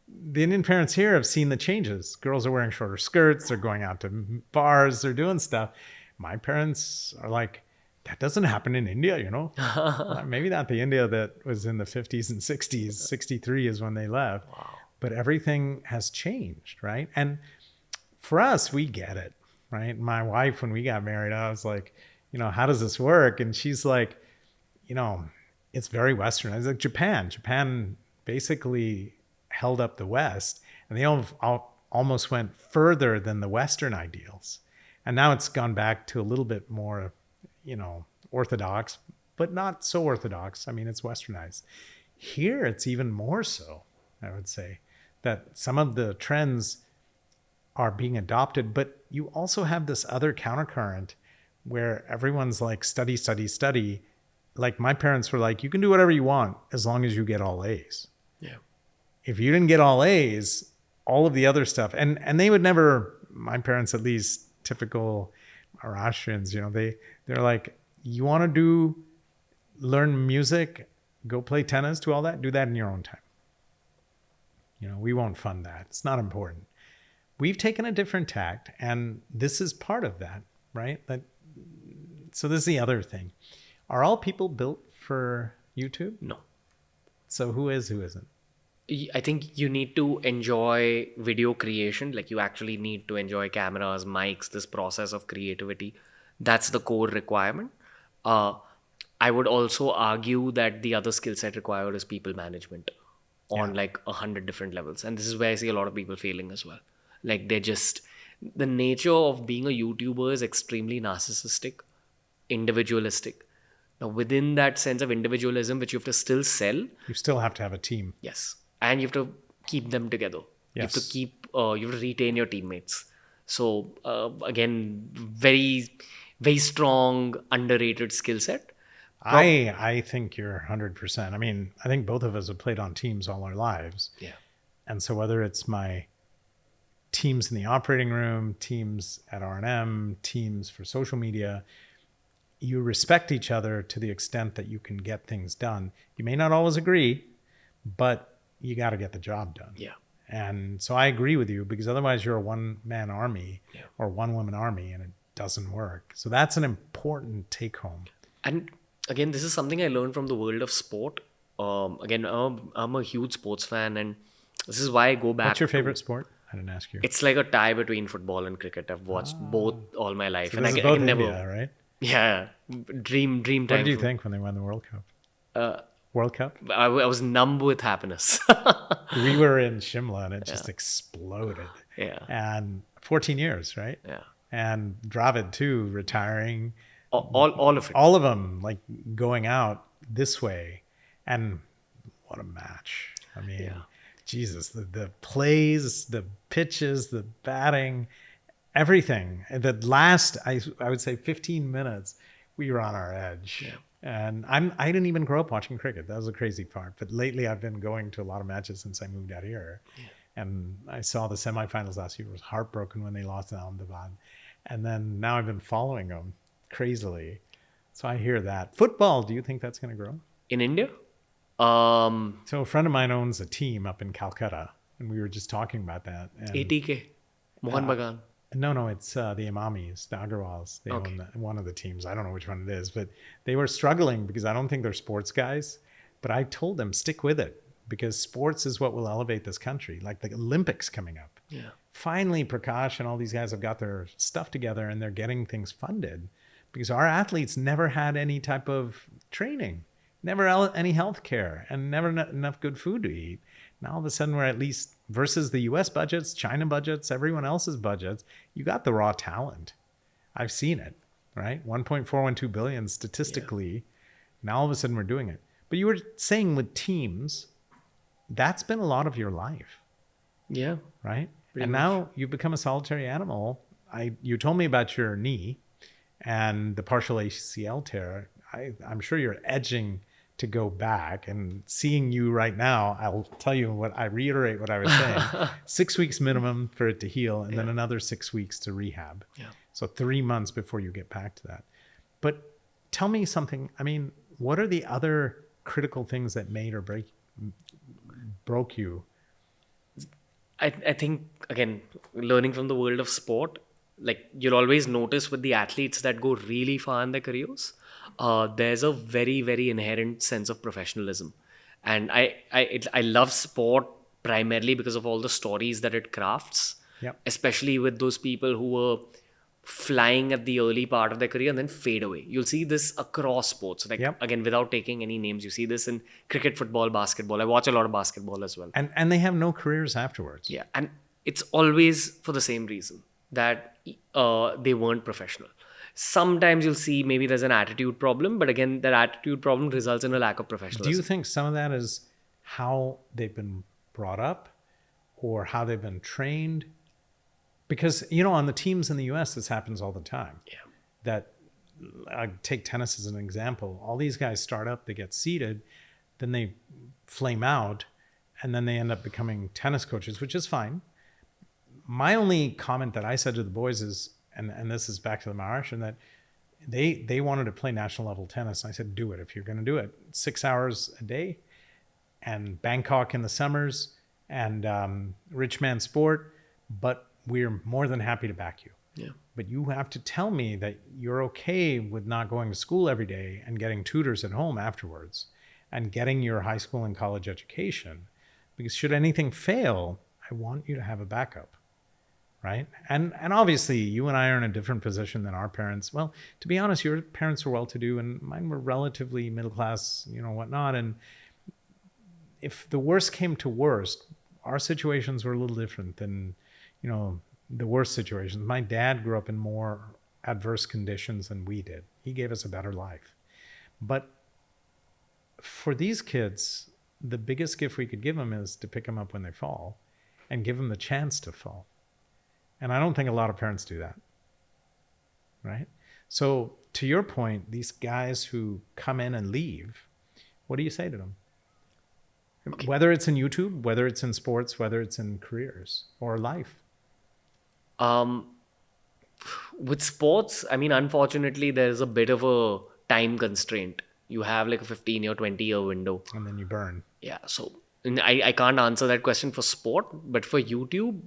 [SPEAKER 1] The Indian parents here have seen the changes. Girls are wearing shorter skirts, they're going out to bars, they're doing stuff. My parents are like, that doesn't happen in India, Maybe not the India that was in the 50s and 60s. 63 is when they left.
[SPEAKER 2] Wow.
[SPEAKER 1] But everything has changed, right? And for us, we get it, right? My wife, when we got married, I was like, how does this work? And she's like, it's very Western. I was like, Japan. Japan basically held up the West, and they almost went further than the Western ideals. And now it's gone back to a little bit more, orthodox, but not so orthodox. I mean, it's westernized. Here, it's even more so, I would say, that some of the trends are being adopted, but you also have this other countercurrent where everyone's like, study, study, study. Like my parents were like, you can do whatever you want as long as you get all A's.
[SPEAKER 2] Yeah.
[SPEAKER 1] If you didn't get all A's, all of the other stuff, and they would never, my parents at least, typical Maharashtrians, they're like, you want to learn music, go play tennis, do all that, do that in your own time. We won't fund that. It's not important. We've taken a different tact, and this is part of that, right? So this is the other thing. Are all people built for YouTube?
[SPEAKER 2] No.
[SPEAKER 1] So who is, who isn't?
[SPEAKER 2] I think you need to enjoy video creation. Like you actually need to enjoy cameras, mics, this process of creativity. That's the core requirement. I would also argue that the other skill set required is people management on like 100 different levels. And this is where I see a lot of people failing as well. Like the nature of being a YouTuber is extremely narcissistic, individualistic. Now within that sense of individualism, which you have to still sell.
[SPEAKER 1] You still have to have a team.
[SPEAKER 2] Yes. And you have to keep them together.
[SPEAKER 1] Yes.
[SPEAKER 2] You have to retain your teammates. So again, very, very strong, underrated skill set.
[SPEAKER 1] I think you're 100%. I mean, I think both of us have played on teams all our lives.
[SPEAKER 2] Yeah.
[SPEAKER 1] And so whether it's my teams in the operating room, teams at R&M, teams for social media, you respect each other to the extent that you can get things done. You may not always agree, but you got to get the job done.
[SPEAKER 2] Yeah.
[SPEAKER 1] And so I agree with you, because otherwise you're a one-man army or one-woman army, and it doesn't work. So that's an important take-home.
[SPEAKER 2] And again, this is something I learned from the world of sport. Again, I'm a huge sports fan, and this is why I go back.
[SPEAKER 1] What's your favorite sport? I didn't ask you.
[SPEAKER 2] It's like a tie between football and cricket. I've watched both all my life,
[SPEAKER 1] So
[SPEAKER 2] and
[SPEAKER 1] this
[SPEAKER 2] I
[SPEAKER 1] is
[SPEAKER 2] can
[SPEAKER 1] both
[SPEAKER 2] never.
[SPEAKER 1] India, right?
[SPEAKER 2] Yeah, dream time.
[SPEAKER 1] What did you think when they won the World Cup? World Cup?
[SPEAKER 2] I was numb with happiness.
[SPEAKER 1] We were in Shimla, and it just exploded.
[SPEAKER 2] Yeah.
[SPEAKER 1] And 14 years, right?
[SPEAKER 2] Yeah.
[SPEAKER 1] And Dravid too, retiring.
[SPEAKER 2] All of it.
[SPEAKER 1] All of them like going out this way. And what a match. I mean, Jesus, the plays, the pitches, the batting, everything. The last, I would say 15 minutes, we were on our edge.
[SPEAKER 2] Yeah.
[SPEAKER 1] And I didn't even grow up watching cricket. That was the crazy part. But lately I've been going to a lot of matches since I moved out here. Yeah. And I saw the semifinals last year. I was heartbroken when they lost to Ahmedabad. And then now I've been following them crazily. So I hear that. Football, do you think that's going to grow?
[SPEAKER 2] In India?
[SPEAKER 1] So a friend of mine owns a team up in Calcutta, and we were just talking about that. And,
[SPEAKER 2] ATK, Mohan Bagan.
[SPEAKER 1] No, it's the Imamis, the Agarwals. They own one of the teams. I don't know which one it is, but they were struggling because I don't think they're sports guys. But I told them, stick with it, because sports is what will elevate this country. Like the Olympics coming up.
[SPEAKER 2] Yeah.
[SPEAKER 1] Finally, Prakash and all these guys have got their stuff together, and they're getting things funded, because our athletes never had any type of training, never any health care, and never enough good food to eat. Now all of a sudden we're at least, versus the US budgets, China budgets, everyone else's budgets, you got the raw talent. I've seen it, right? 1.412 billion statistically. Yeah. Now all of a sudden we're doing it. But you were saying with teams, that's been a lot of your life.
[SPEAKER 2] Yeah.
[SPEAKER 1] Right?
[SPEAKER 2] Pretty
[SPEAKER 1] and
[SPEAKER 2] much.
[SPEAKER 1] Now you've become a solitary animal. You told me about your knee and the partial ACL tear. I'm sure you're edging to go back, and seeing you right now, I'll tell you reiterate what I was saying. 6 weeks minimum for it to heal, and then another 6 weeks to rehab. Yeah. So 3 months before you get back to that. But tell me something. I mean, what are the other critical things that made or broke you?
[SPEAKER 2] I think, again, learning from the world of sport, like you'll always notice with the athletes that go really far in their careers, there's a very, very inherent sense of professionalism. And I love sport primarily because of all the stories that it crafts,
[SPEAKER 1] Yep.
[SPEAKER 2] especially with those people who were flying at the early part of their career and then fade away. You'll see this across sports. Like,
[SPEAKER 1] Yep.
[SPEAKER 2] again, without taking any names, you see this in cricket, football, basketball. I watch a lot of basketball as well.
[SPEAKER 1] And they have no careers afterwards.
[SPEAKER 2] Yeah, and it's always for the same reason that they weren't professional. Sometimes you'll see maybe there's an attitude problem, but again, that attitude problem results in a lack of
[SPEAKER 1] Do
[SPEAKER 2] professionalism.
[SPEAKER 1] you think some of that is how they've been brought up or how they've been trained? Because, on the teams in the US, this happens all the time.
[SPEAKER 2] Yeah.
[SPEAKER 1] That, I take tennis as an example. All these guys start up, they get seeded, then they flame out, and then they end up becoming tennis coaches, which is fine. My only comment that I said to the boys is, and this is back to the Maharashtrian, that they wanted to play national level tennis. And I said, do it if you're going to do it. 6 hours a day, and Bangkok in the summers, and rich man sport. But we're more than happy to back you.
[SPEAKER 2] Yeah.
[SPEAKER 1] But you have to tell me that you're okay with not going to school every day and getting tutors at home afterwards and getting your high school and college education. Because should anything fail, I want you to have a backup. Right. And obviously you and I are in a different position than our parents. Well, to be honest, your parents were well-to-do and mine were relatively middle class, whatnot. And if the worst came to worst, our situations were a little different than, the worst situations. My dad grew up in more adverse conditions than we did. He gave us a better life. But for these kids, the biggest gift we could give them is to pick them up when they fall and give them the chance to fall. And I don't think a lot of parents do that, right? So to your point, these guys who come in and leave, what do you say to them? Okay. Whether it's in YouTube, whether it's in sports, whether it's in careers or life.
[SPEAKER 2] With sports, I mean, unfortunately, there's a bit of a time constraint. You have like a 15-year, 20-year window.
[SPEAKER 1] And then you burn.
[SPEAKER 2] Yeah. So I can't answer that question for sport, but for YouTube,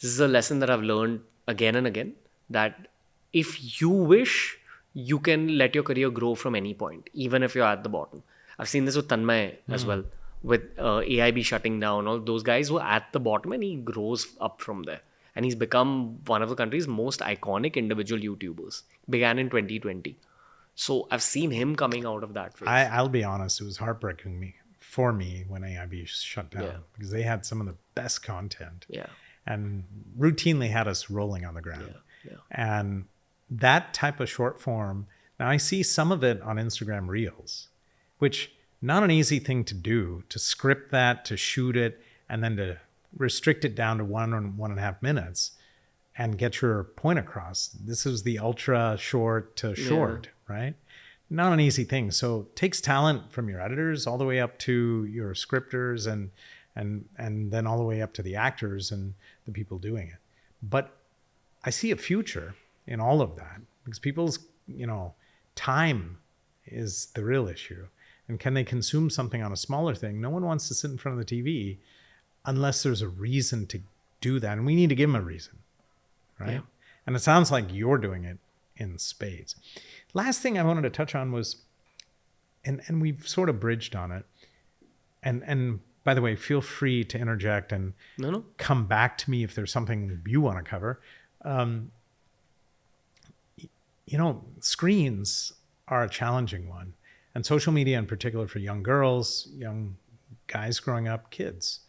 [SPEAKER 2] this is a lesson that I've learned again and again, that if you wish, you can let your career grow from any point, even if you're at the bottom. I've seen this with Tanmay as well, with AIB shutting down. All those guys were at the bottom and he grows up from there. And he's become one of the country's most iconic individual YouTubers. Began in 2020. So I've seen him coming out of that phase.
[SPEAKER 1] I'll be honest, it was heartbreaking for me when AIB shut down because they had some of the best content.
[SPEAKER 2] Yeah.
[SPEAKER 1] And routinely had us rolling on the ground.
[SPEAKER 2] Yeah.
[SPEAKER 1] And that type of short form, now I see some of it on Instagram Reels, which not an easy thing to do, to script that, to shoot it, and then to restrict it down to 1 or 1.5 minutes and get your point across. This is the ultra short to short, right? Not an easy thing. So it takes talent from your editors all the way up to your scripters and then all the way up to the actors and the people doing it. But I see a future in all of that because people's, time is the real issue. And can they consume something on a smaller thing? No one wants to sit in front of the TV unless there's a reason to do that. And we need to give them a reason, right? Yeah. And it sounds like you're doing it in spades. Last thing I wanted to touch on was, and we've sort of bridged on it, and by the way, feel free to interject and come back to me if there's something you want to cover. Screens are a challenging one. And social media in particular for young girls, young guys growing up, kids.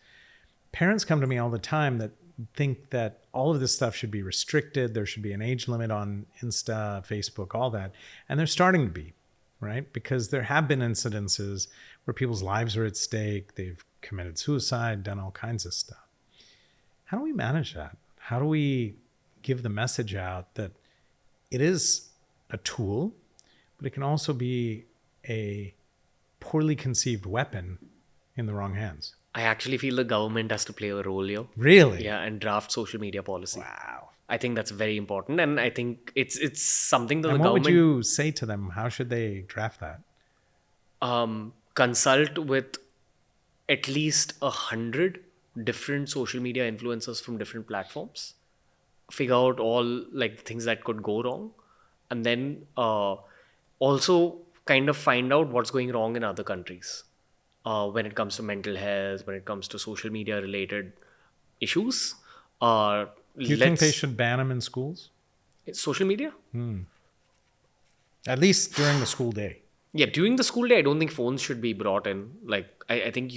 [SPEAKER 1] Parents come to me all the time that think that all of this stuff should be restricted. There should be an age limit on Insta, Facebook, all that. And they're starting to be, right? Because there have been incidences where people's lives are at stake. They've committed suicide, done all kinds of stuff. How do we manage that? How do we give the message out that it is a tool, but it can also be a poorly conceived weapon in the wrong hands?
[SPEAKER 2] I actually feel the government has to play a role here.
[SPEAKER 1] Really?
[SPEAKER 2] Yeah, and draft social media policy.
[SPEAKER 1] Wow.
[SPEAKER 2] I think that's very important, and I think it's something that
[SPEAKER 1] and
[SPEAKER 2] the
[SPEAKER 1] what
[SPEAKER 2] government...
[SPEAKER 1] would you say to them? How should they draft that?
[SPEAKER 2] Consult with at least 100 different social media influencers from different platforms. figure out all like things that could go wrong, and then also kind of find out what's going wrong in other countries when it comes to mental health, when it comes to social media related issues.
[SPEAKER 1] Do you think they
[SPEAKER 2] Let's
[SPEAKER 1] should ban them in schools?
[SPEAKER 2] social media.
[SPEAKER 1] At least during the school day.
[SPEAKER 2] Yeah, during the school day, I don't think phones should be brought in. Like, I think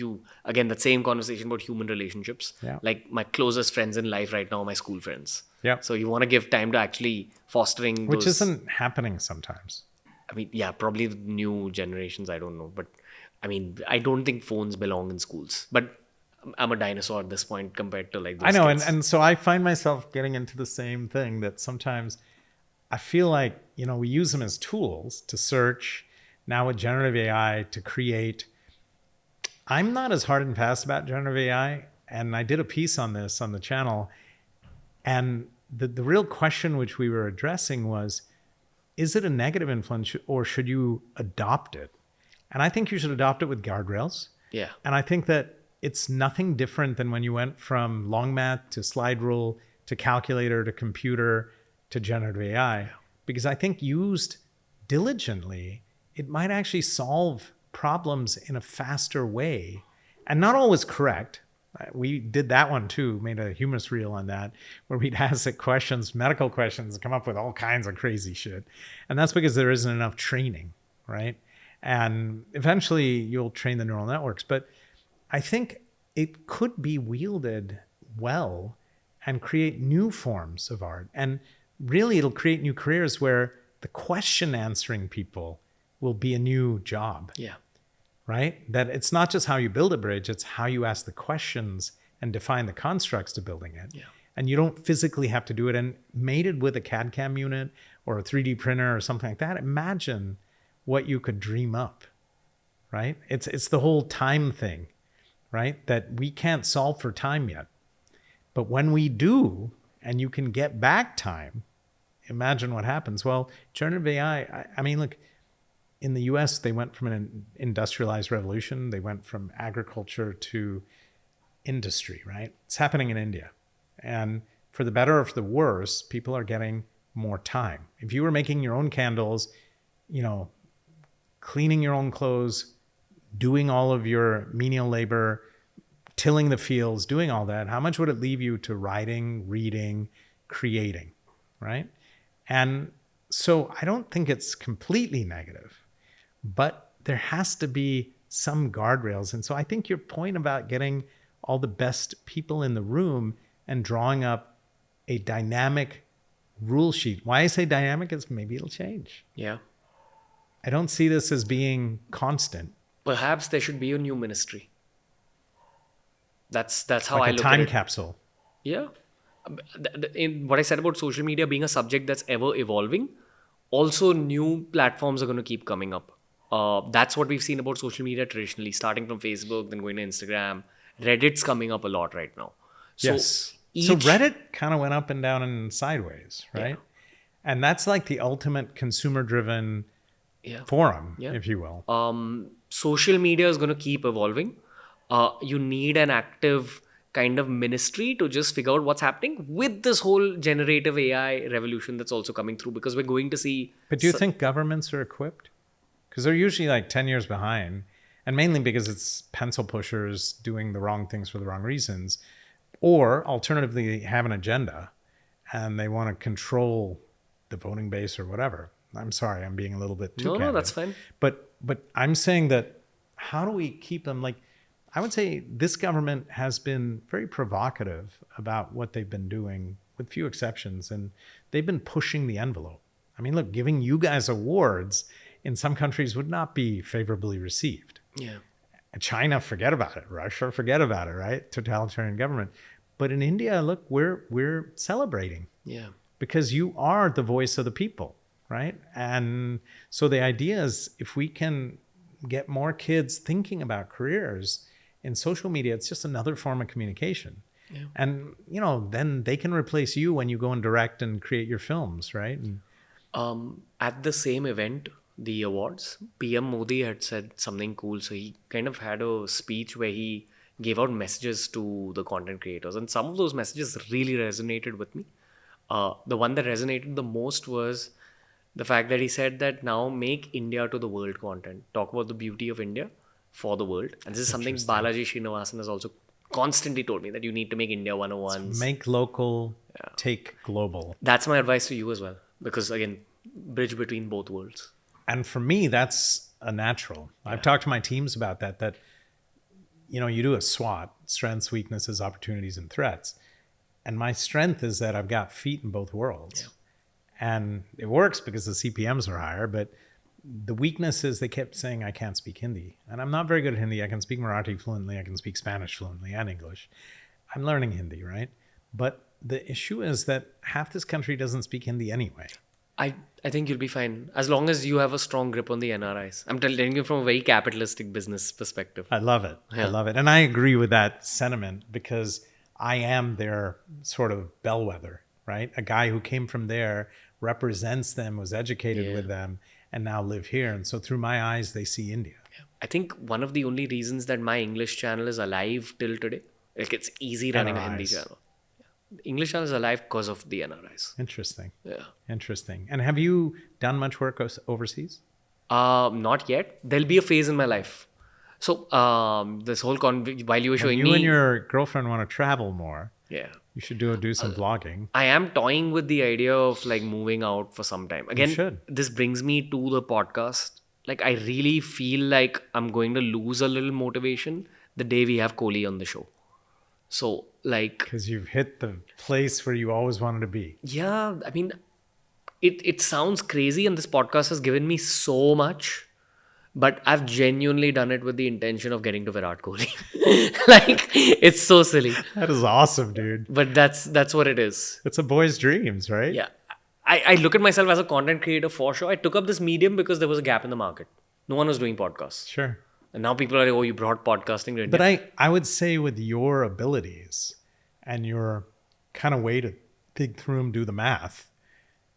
[SPEAKER 2] again, that same conversation about human relationships.
[SPEAKER 1] Yeah.
[SPEAKER 2] Like, my closest friends in life right now are my school friends.
[SPEAKER 1] Yeah.
[SPEAKER 2] So, you want to give time to actually fostering
[SPEAKER 1] Which
[SPEAKER 2] those.
[SPEAKER 1] isn't happening sometimes.
[SPEAKER 2] I mean, yeah, probably the new generations, I don't know. But I mean, I don't think phones belong in schools. But I'm a dinosaur at this point compared to like those
[SPEAKER 1] I know,
[SPEAKER 2] kids.
[SPEAKER 1] and so I find myself getting into the same thing that sometimes I feel like, we use them as tools to search, now with generative AI to create. I'm not as hard and fast about generative AI, and I did a piece on this on the channel, and the real question which we were addressing was, is it a negative influence or should you adopt it? And I think you should adopt it with guardrails.
[SPEAKER 2] Yeah.
[SPEAKER 1] And I think that it's nothing different than when you went from long math to slide rule to calculator to computer to generative AI. Because I think used diligently, it might actually solve problems in a faster way and not always correct. We did that one too, made a humorous reel on that, where we'd ask it questions, medical questions, come up with all kinds of crazy shit. And that's because there isn't enough training, right? And eventually you'll train the neural networks. But I think it could be wielded well and create new forms of art. And really, it'll create new careers where the question answering people will be a new job.
[SPEAKER 2] Yeah.
[SPEAKER 1] Right? That it's not just how you build a bridge, it's how you ask the questions and define the constructs to building it.
[SPEAKER 2] Yeah.
[SPEAKER 1] And you don't physically have to do it. And mated with a CAD CAM unit or a 3D printer or something like that, imagine what you could dream up, right? It's the whole time thing, right? That we can't solve for time yet. But when we do, and you can get back time, imagine what happens. Well, generative AI, I mean, look, in the US, they went from an industrialized revolution. They went from agriculture to industry, right? It's happening in India. And for the better or for the worse, people are getting more time. If you were making your own candles, cleaning your own clothes, doing all of your menial labor, tilling the fields, doing all that, how much would it leave you to writing, reading, creating, right? And so I don't think it's completely negative. But there has to be some guardrails. And so I think your point about getting all the best people in the room and drawing up a dynamic rule sheet. Why I say dynamic is maybe it'll change.
[SPEAKER 2] Yeah.
[SPEAKER 1] I don't see this as being constant.
[SPEAKER 2] Perhaps there should be a new ministry. That's how
[SPEAKER 1] Like
[SPEAKER 2] I
[SPEAKER 1] a
[SPEAKER 2] look
[SPEAKER 1] time
[SPEAKER 2] at it.
[SPEAKER 1] capsule.
[SPEAKER 2] Yeah. In what I said about social media being a subject that's ever evolving, also new platforms are going to keep coming up. That's what we've seen about social media traditionally, starting from Facebook, then going to Instagram. Reddit's coming up a lot right now. So
[SPEAKER 1] Yes. So Reddit kind of went up and down and sideways, right?
[SPEAKER 2] Yeah.
[SPEAKER 1] And that's like the ultimate consumer-driven
[SPEAKER 2] Yeah.
[SPEAKER 1] forum,
[SPEAKER 2] Yeah.
[SPEAKER 1] if you will.
[SPEAKER 2] Social media is going to keep evolving. You need an active kind of ministry to just figure out what's happening with this whole generative AI revolution that's also coming through, because we're going to see.
[SPEAKER 1] But do you think governments are equipped? Because they're usually like 10 years behind, and mainly because it's pencil pushers doing the wrong things for the wrong reasons, or alternatively, they have an agenda and they want to control the voting base or whatever. I'm sorry, I'm being a little bit too
[SPEAKER 2] No,
[SPEAKER 1] candid.
[SPEAKER 2] that's fine.
[SPEAKER 1] But I'm saying that how do we keep them like, I would say this government has been very provocative about what they've been doing, with few exceptions, and they've been pushing the envelope. I mean, look, giving you guys awards in some countries would not be favorably received.
[SPEAKER 2] Yeah.
[SPEAKER 1] China, forget about it. Russia, forget about it, right? Totalitarian government. But in India, look, we're celebrating.
[SPEAKER 2] Yeah.
[SPEAKER 1] Because you are the voice of the people, right? And so the idea is if we can get more kids thinking about careers in social media, it's just another form of communication.
[SPEAKER 2] Yeah.
[SPEAKER 1] And, then they can replace you when you go and direct and create your films, right? And
[SPEAKER 2] At the same event, the awards, PM Modi had said something cool. So he kind of had a speech where he gave out messages to the content creators, and some of those messages really resonated with me. The one that resonated the most was the fact that he said that now make India to the world content. Talk about the beauty of India for the world. And this is something
[SPEAKER 1] Interesting.
[SPEAKER 2] Balaji Srinivasan has also constantly told me, that you need to make India 101s.
[SPEAKER 1] Make local, take global.
[SPEAKER 2] That's my advice to you as well. Because again, bridge between both worlds.
[SPEAKER 1] And for me, that's a natural. I've talked to my teams about that, you do a SWOT, strengths, weaknesses, opportunities, and threats. And my strength is that I've got feet in both worlds. And it works because the CPMs are higher, but the weakness is they kept saying I can't speak Hindi. And I'm not very good at Hindi. I can speak Marathi fluently. I can speak Spanish fluently and English. I'm learning Hindi, right? But the issue is that half this country doesn't speak Hindi anyway.
[SPEAKER 2] I think you'll be fine as long as you have a strong grip on the NRIs. I'm telling you from a very capitalistic business perspective.
[SPEAKER 1] I love it.
[SPEAKER 2] Yeah.
[SPEAKER 1] I love it. And I agree with that sentiment because I am their sort of bellwether, right? A guy who came from there, represents them, was educated with them, and now live here. And so through my eyes, they see India.
[SPEAKER 2] I think one of the only reasons that my English channel is alive till today, like it's easy running a Hindi
[SPEAKER 1] NRIs.
[SPEAKER 2] channel. The English channel is alive because of the NRIs.
[SPEAKER 1] Interesting.
[SPEAKER 2] Yeah.
[SPEAKER 1] Interesting. And have you done much work overseas?
[SPEAKER 2] Not yet. There'll be a phase in my life. So this whole while you were showing
[SPEAKER 1] You
[SPEAKER 2] me,
[SPEAKER 1] and your girlfriend want to travel more.
[SPEAKER 2] yeah,
[SPEAKER 1] You should do some vlogging.
[SPEAKER 2] I am toying with the idea of like moving out for some time. Again,
[SPEAKER 1] should.
[SPEAKER 2] this brings me to the podcast. Like I really feel like I'm going to lose a little motivation the day we have Kohli on the show. So like,
[SPEAKER 1] Because you've hit the place where you always wanted to be.
[SPEAKER 2] yeah, I mean, it sounds crazy, and this podcast has given me so much. But I've genuinely done it with the intention of getting to Virat Kohli. Like, it's so silly.
[SPEAKER 1] That is awesome, dude.
[SPEAKER 2] But that's what it is.
[SPEAKER 1] It's a boy's dreams, right?
[SPEAKER 2] Yeah. I look at myself as a content creator for sure. I took up this medium because there was a gap in the market. No one was doing podcasts.
[SPEAKER 1] Sure.
[SPEAKER 2] And now people are like, oh, you brought podcasting to India.
[SPEAKER 1] But I would say with your abilities and your kind of way to think through them, do the math,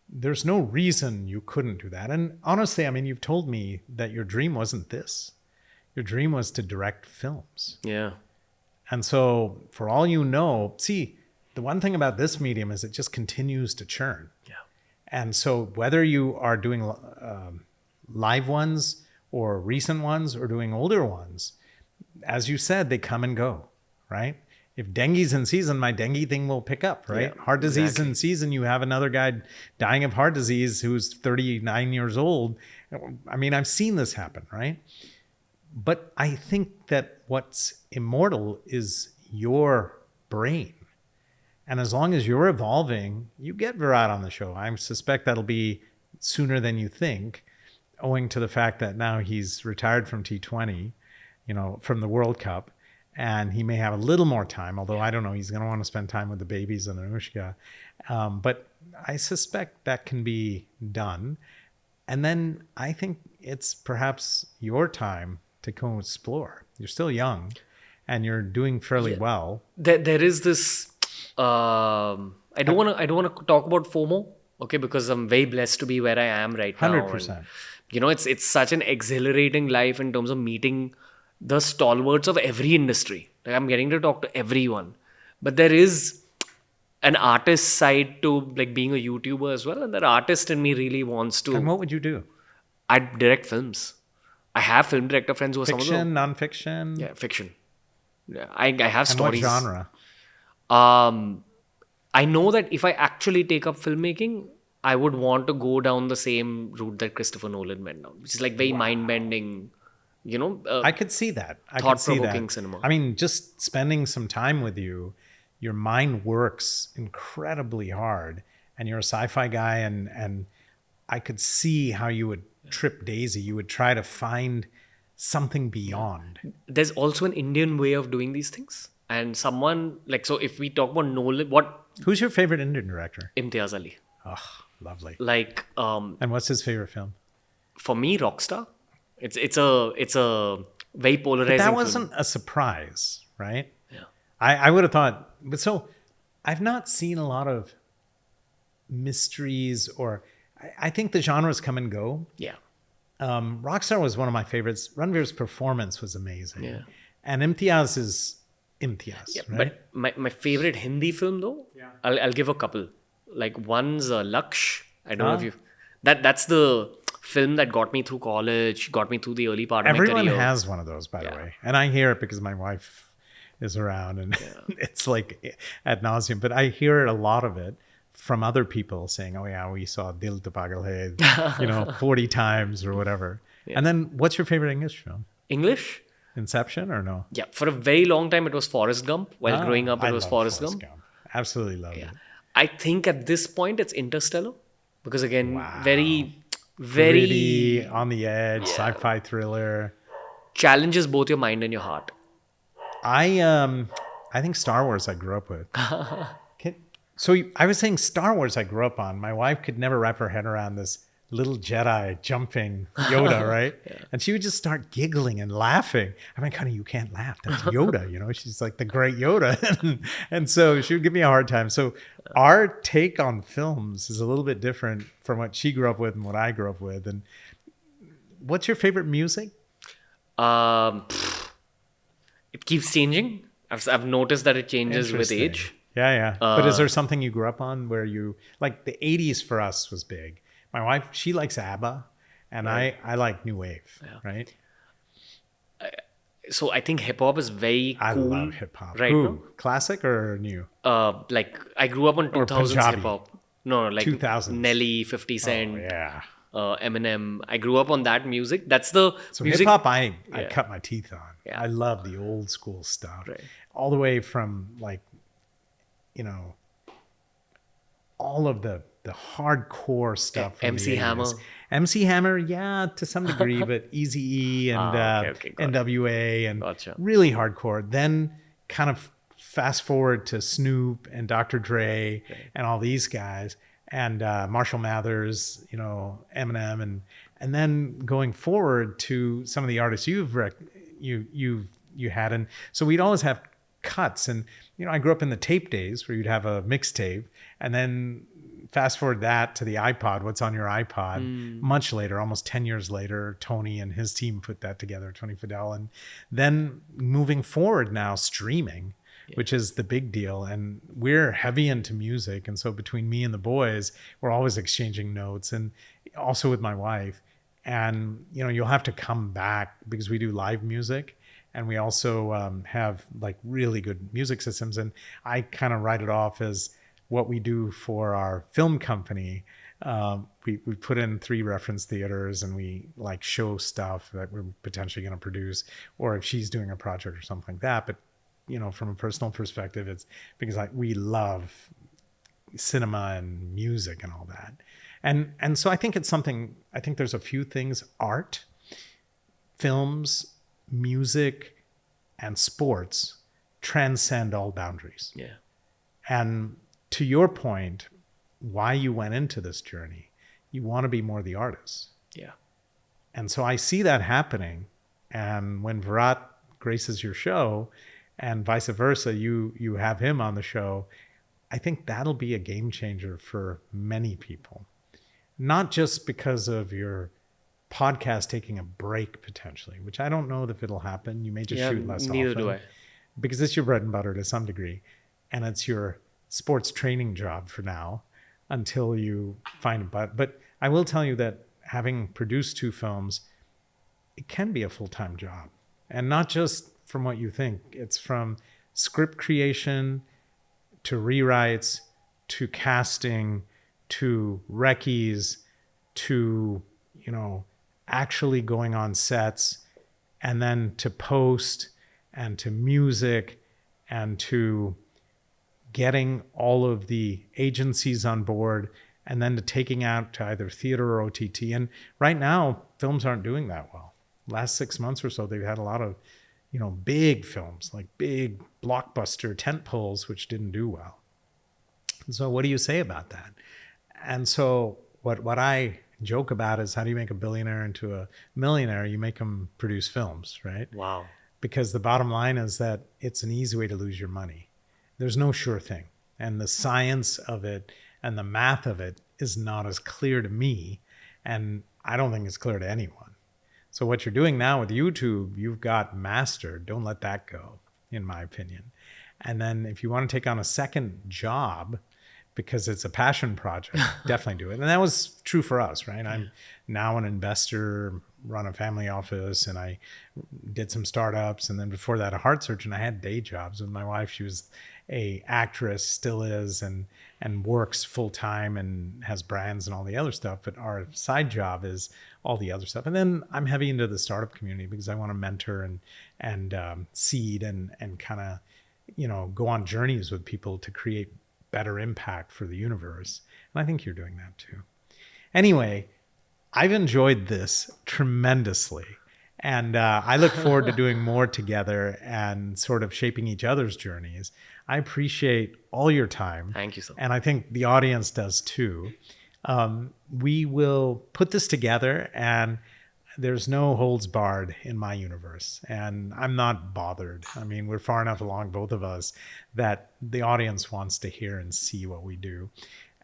[SPEAKER 1] there's no reason you couldn't do that. And honestly, I mean, you've told me that your dream wasn't this. Your dream was to direct films.
[SPEAKER 2] Yeah.
[SPEAKER 1] And so for all you know, see, the one thing about this medium is it just continues to churn.
[SPEAKER 2] Yeah.
[SPEAKER 1] And so whether you are doing live ones or recent ones or doing older ones, as you said, they come and go, right? If dengue's in season, my dengue thing will pick up, right?
[SPEAKER 2] Yeah,
[SPEAKER 1] heart disease
[SPEAKER 2] exactly.
[SPEAKER 1] in season, you have another guy dying of heart disease who's 39 years old. I mean, I've seen this happen, right? But I think that what's immortal is your brain. And as long as you're evolving, you get Virat on the show. I suspect that'll be sooner than you think, owing to the fact that now he's retired from T20, from the World Cup. And he may have a little more time, although I don't know, he's going to want to spend time with the babies and Anushka. But I suspect that can be done. And then I think it's perhaps your time to go explore. You're still young and you're doing fairly well.
[SPEAKER 2] There is this. I don't want to talk about FOMO, okay? Because I'm very blessed to be where I am right now.
[SPEAKER 1] 100%.
[SPEAKER 2] And, it's such an exhilarating life in terms of meeting the stalwarts of every industry. Like I'm getting to talk to everyone. But there is an artist side to like being a YouTuber as well. And that artist in me really wants to.
[SPEAKER 1] And what would you do?
[SPEAKER 2] I'd direct films. I have film director friends who are
[SPEAKER 1] Fiction,
[SPEAKER 2] some of them.
[SPEAKER 1] non-fiction?
[SPEAKER 2] Yeah, fiction. Yeah, I have
[SPEAKER 1] And
[SPEAKER 2] stories.
[SPEAKER 1] what genre?
[SPEAKER 2] I know that if I actually take up filmmaking, I would want to go down the same route that Christopher Nolan went down, which is like very mind-bending,
[SPEAKER 1] I could see that. I could see
[SPEAKER 2] thought-provoking
[SPEAKER 1] that.
[SPEAKER 2] cinema.
[SPEAKER 1] I mean, just spending some time with you, your mind works incredibly hard, and you're a sci-fi guy, and I could see how you would trip Daisy. You would try to find something beyond.
[SPEAKER 2] There's also an Indian way of doing these things. And someone, so if we talk about Nolan,
[SPEAKER 1] Who's your favorite Indian director?
[SPEAKER 2] Imtiaz Ali.
[SPEAKER 1] Oh, lovely.
[SPEAKER 2] And
[SPEAKER 1] what's his favorite film?
[SPEAKER 2] For me, Rockstar. It's a very polarizing
[SPEAKER 1] But that
[SPEAKER 2] film.
[SPEAKER 1] wasn't a surprise, right?
[SPEAKER 2] Yeah.
[SPEAKER 1] I would have thought, but so I've not seen a lot of mysteries I think the genres come and go.
[SPEAKER 2] Yeah.
[SPEAKER 1] Rockstar was one of my favorites. Ranveer's performance was amazing.
[SPEAKER 2] Yeah.
[SPEAKER 1] And Imtiaz is Imtiaz,
[SPEAKER 2] Yeah,
[SPEAKER 1] right?
[SPEAKER 2] but my favorite Hindi film though, I'll give a couple. Like one's Laksh. I don't know if you that's the film that got me through college, got me through the early part of my
[SPEAKER 1] Everyone
[SPEAKER 2] career.
[SPEAKER 1] has one of those, by the way. And I hear it because my wife is around and it's like ad nauseum. But I hear a lot of it from other people saying, oh, yeah, we saw Dil to Pagal Hai, 40 times or whatever. And then what's your favorite English film?
[SPEAKER 2] English?
[SPEAKER 1] Inception or no?
[SPEAKER 2] Yeah, for a very long time it was Forrest Gump. While growing up, it
[SPEAKER 1] I
[SPEAKER 2] was
[SPEAKER 1] love
[SPEAKER 2] Forrest Gump.
[SPEAKER 1] Absolutely love
[SPEAKER 2] Yeah.
[SPEAKER 1] it.
[SPEAKER 2] I think at this point it's Interstellar. Because again,
[SPEAKER 1] Wow.
[SPEAKER 2] very,
[SPEAKER 1] Gritty,
[SPEAKER 2] very
[SPEAKER 1] on the edge, sci-fi thriller.
[SPEAKER 2] challenges both your mind and your heart.
[SPEAKER 1] I think Star Wars I grew up with. I was saying Star Wars I grew up on. My wife could never wrap her head around this little Jedi jumping Yoda, right? And she would just start giggling and laughing. I'm like, honey, you can't laugh. That's Yoda, She's like the great Yoda. and so she would give me a hard time. So our take on films is a little bit different from what she grew up with and what I grew up with. And what's your favorite music?
[SPEAKER 2] It keeps changing. I've noticed that it changes with
[SPEAKER 1] Interesting.
[SPEAKER 2] age.
[SPEAKER 1] Yeah. But is there something you grew up on where you like the 80s for us was big? My wife, she likes ABBA and I like new wave, right?
[SPEAKER 2] So I think hip hop is very cool.
[SPEAKER 1] I love hip hop.
[SPEAKER 2] Right now.
[SPEAKER 1] Classic or new?
[SPEAKER 2] Like I grew up on 2000s
[SPEAKER 1] Punjabi.
[SPEAKER 2] hip hop. No, like
[SPEAKER 1] 2000s.
[SPEAKER 2] Nelly, 50 Cent,
[SPEAKER 1] Oh, yeah.
[SPEAKER 2] Eminem. I grew up on that music. That's the
[SPEAKER 1] So
[SPEAKER 2] music.
[SPEAKER 1] hip hop, I cut my teeth on.
[SPEAKER 2] Yeah.
[SPEAKER 1] I love the old school stuff,
[SPEAKER 2] Right.
[SPEAKER 1] all the way from like, all of the hardcore stuff. From
[SPEAKER 2] MC
[SPEAKER 1] the 80s.
[SPEAKER 2] Hammer.
[SPEAKER 1] MC Hammer, yeah, to some degree, but Eazy-E and
[SPEAKER 2] okay, got it.
[SPEAKER 1] NWA and
[SPEAKER 2] Gotcha.
[SPEAKER 1] really hardcore. Then kind of fast forward to Snoop and Dr. Dre and all these guys and Marshall Mathers, Eminem, and then going forward to some of the artists you had, and so we'd always have cuts. And I grew up in the tape days where you'd have a mixtape, and then fast forward that to the iPod. What's on your iPod? Much later, almost 10 years later, Tony and his team put that together, Tony Fidel, and then moving forward now, streaming. Which is the big deal. And we're heavy into music. And so between me and the boys, we're always exchanging notes, and also with my wife. And, you'll have to come back because we do live music. And we also have like really good music systems. And I kind of write it off as what we do for our film company. We put in 3 reference theaters and we like show stuff that we're potentially going to produce, or if she's doing a project or something like that. But from a personal perspective, it's because we love cinema and music and all that. And so I think it's something, I think there's a few things: art, films, music, and sports transcend all boundaries.
[SPEAKER 2] Yeah.
[SPEAKER 1] And to your point, why you went into this journey, you want to be more the artist.
[SPEAKER 2] Yeah.
[SPEAKER 1] And so I see that happening. And when Virat graces your show, and vice versa, you have him on the show, I think that'll be a game changer for many people. Not just because of your podcast taking a break potentially, which I don't know if it'll happen. You may just shoot less
[SPEAKER 2] neither
[SPEAKER 1] often.
[SPEAKER 2] do I.
[SPEAKER 1] Because it's your bread and butter to some degree. And it's your sports training job for now until you find it. But I will tell you that having produced 2 films, it can be a full-time job. And not just from what you think. It's from script creation to rewrites to casting to recce's to actually going on sets, and then to post and to music and to getting all of the agencies on board, and then to taking out to either theater or OTT. And right now films aren't doing that well. Last 6 months or so, they've had a lot of big films, like big blockbuster tent poles, which didn't do well. And so what do you say about that? And so what I joke about is, how do you make a billionaire into a millionaire? You make them produce films, right?
[SPEAKER 2] Wow.
[SPEAKER 1] Because the bottom line is that it's an easy way to lose your money. There's no sure thing. And the science of it and the math of it is not as clear to me. And I don't think it's clear to anyone. So what you're doing now with YouTube, you've got mastered. Don't let that go, in my opinion. And then if you want to take on a second job, because it's a passion project, definitely do it. And that was true for us, right? I'm now an investor, run a family office, and I did some startups. And then before that, a heart surgeon. I had day jobs with my wife. She was a actress, still is, and works full time and has brands and all the other stuff. But our side job is all the other stuff. And then I'm heavy into the startup community because I want to mentor and seed and kind of, go on journeys with people to create better impact for the universe. And I think you're doing that too. Anyway, I've enjoyed this tremendously. And I look forward to doing more together and sort of shaping each other's journeys. I appreciate all your time.
[SPEAKER 2] Thank you, sir.
[SPEAKER 1] And I think the audience does too. We will put this together, and there's no holds barred in my universe. And I'm not bothered. I mean, we're far enough along, both of us, that the audience wants to hear and see what we do.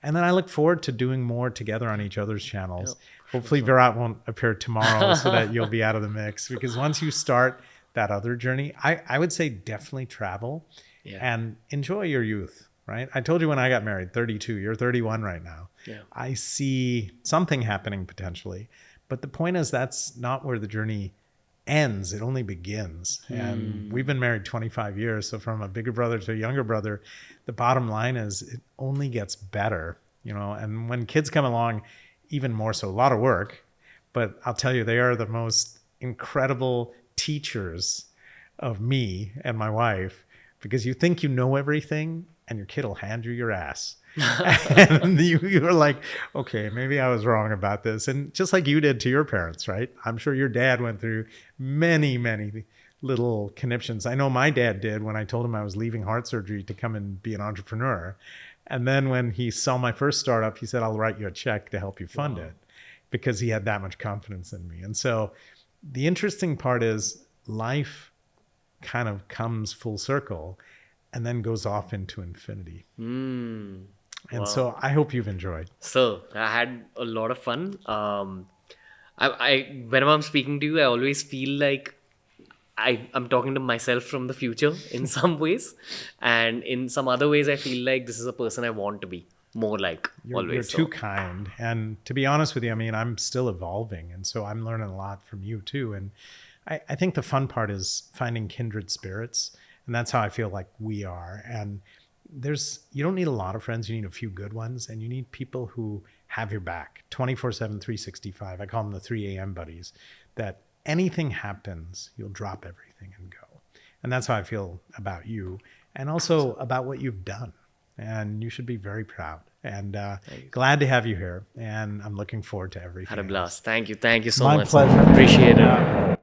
[SPEAKER 1] And then I look forward to doing more together on each other's channels. Hopefully Virat won't appear tomorrow so that you'll be out of the mix. Because once you start that other journey, I would say definitely travel and enjoy your youth, right? I told you when I got married, 32, you're 31 right now.
[SPEAKER 2] Yeah.
[SPEAKER 1] I see something happening potentially. But the point is, that's not where the journey ends. It only begins. And we've been married 25 years. So from a bigger brother to a younger brother, the bottom line is it only gets better, and when kids come along, even more so, a lot of work, but I'll tell you, they are the most incredible teachers of me and my wife, because you think you know everything and your kid will hand you your ass. And you're like, okay, maybe I was wrong about this. And just like you did to your parents, right? I'm sure your dad went through many, many little conniptions. I know my dad did when I told him I was leaving heart surgery to come and be an entrepreneur. And then when he saw my first startup, he said, I'll write you a check to help you fund it, because he had that much confidence in me. And so the interesting part is life kind of comes full circle and then goes off into infinity. And so I hope you've enjoyed.
[SPEAKER 2] So I had a lot of fun. I whenever I'm speaking to you, I always feel like I'm talking to myself from the future in some ways, and in some other ways, I feel like this is a person I want to be more like.
[SPEAKER 1] You're too kind. And to be honest with you, I mean, I'm still evolving, and so I'm learning a lot from you too. And I think the fun part is finding kindred spirits, and that's how I feel like we are. And you don't need a lot of friends. You need a few good ones, and you need people who have your back 24/7, 365. I call them the 3 a.m. buddies, that anything happens, you'll drop everything and go. And that's how I feel about you, and also about what you've done. And you should be very proud. And glad to have you here. And I'm looking forward to everything.
[SPEAKER 2] Had a blast. Thank you. Thank you so
[SPEAKER 1] My
[SPEAKER 2] much.
[SPEAKER 1] pleasure.
[SPEAKER 2] Appreciate it.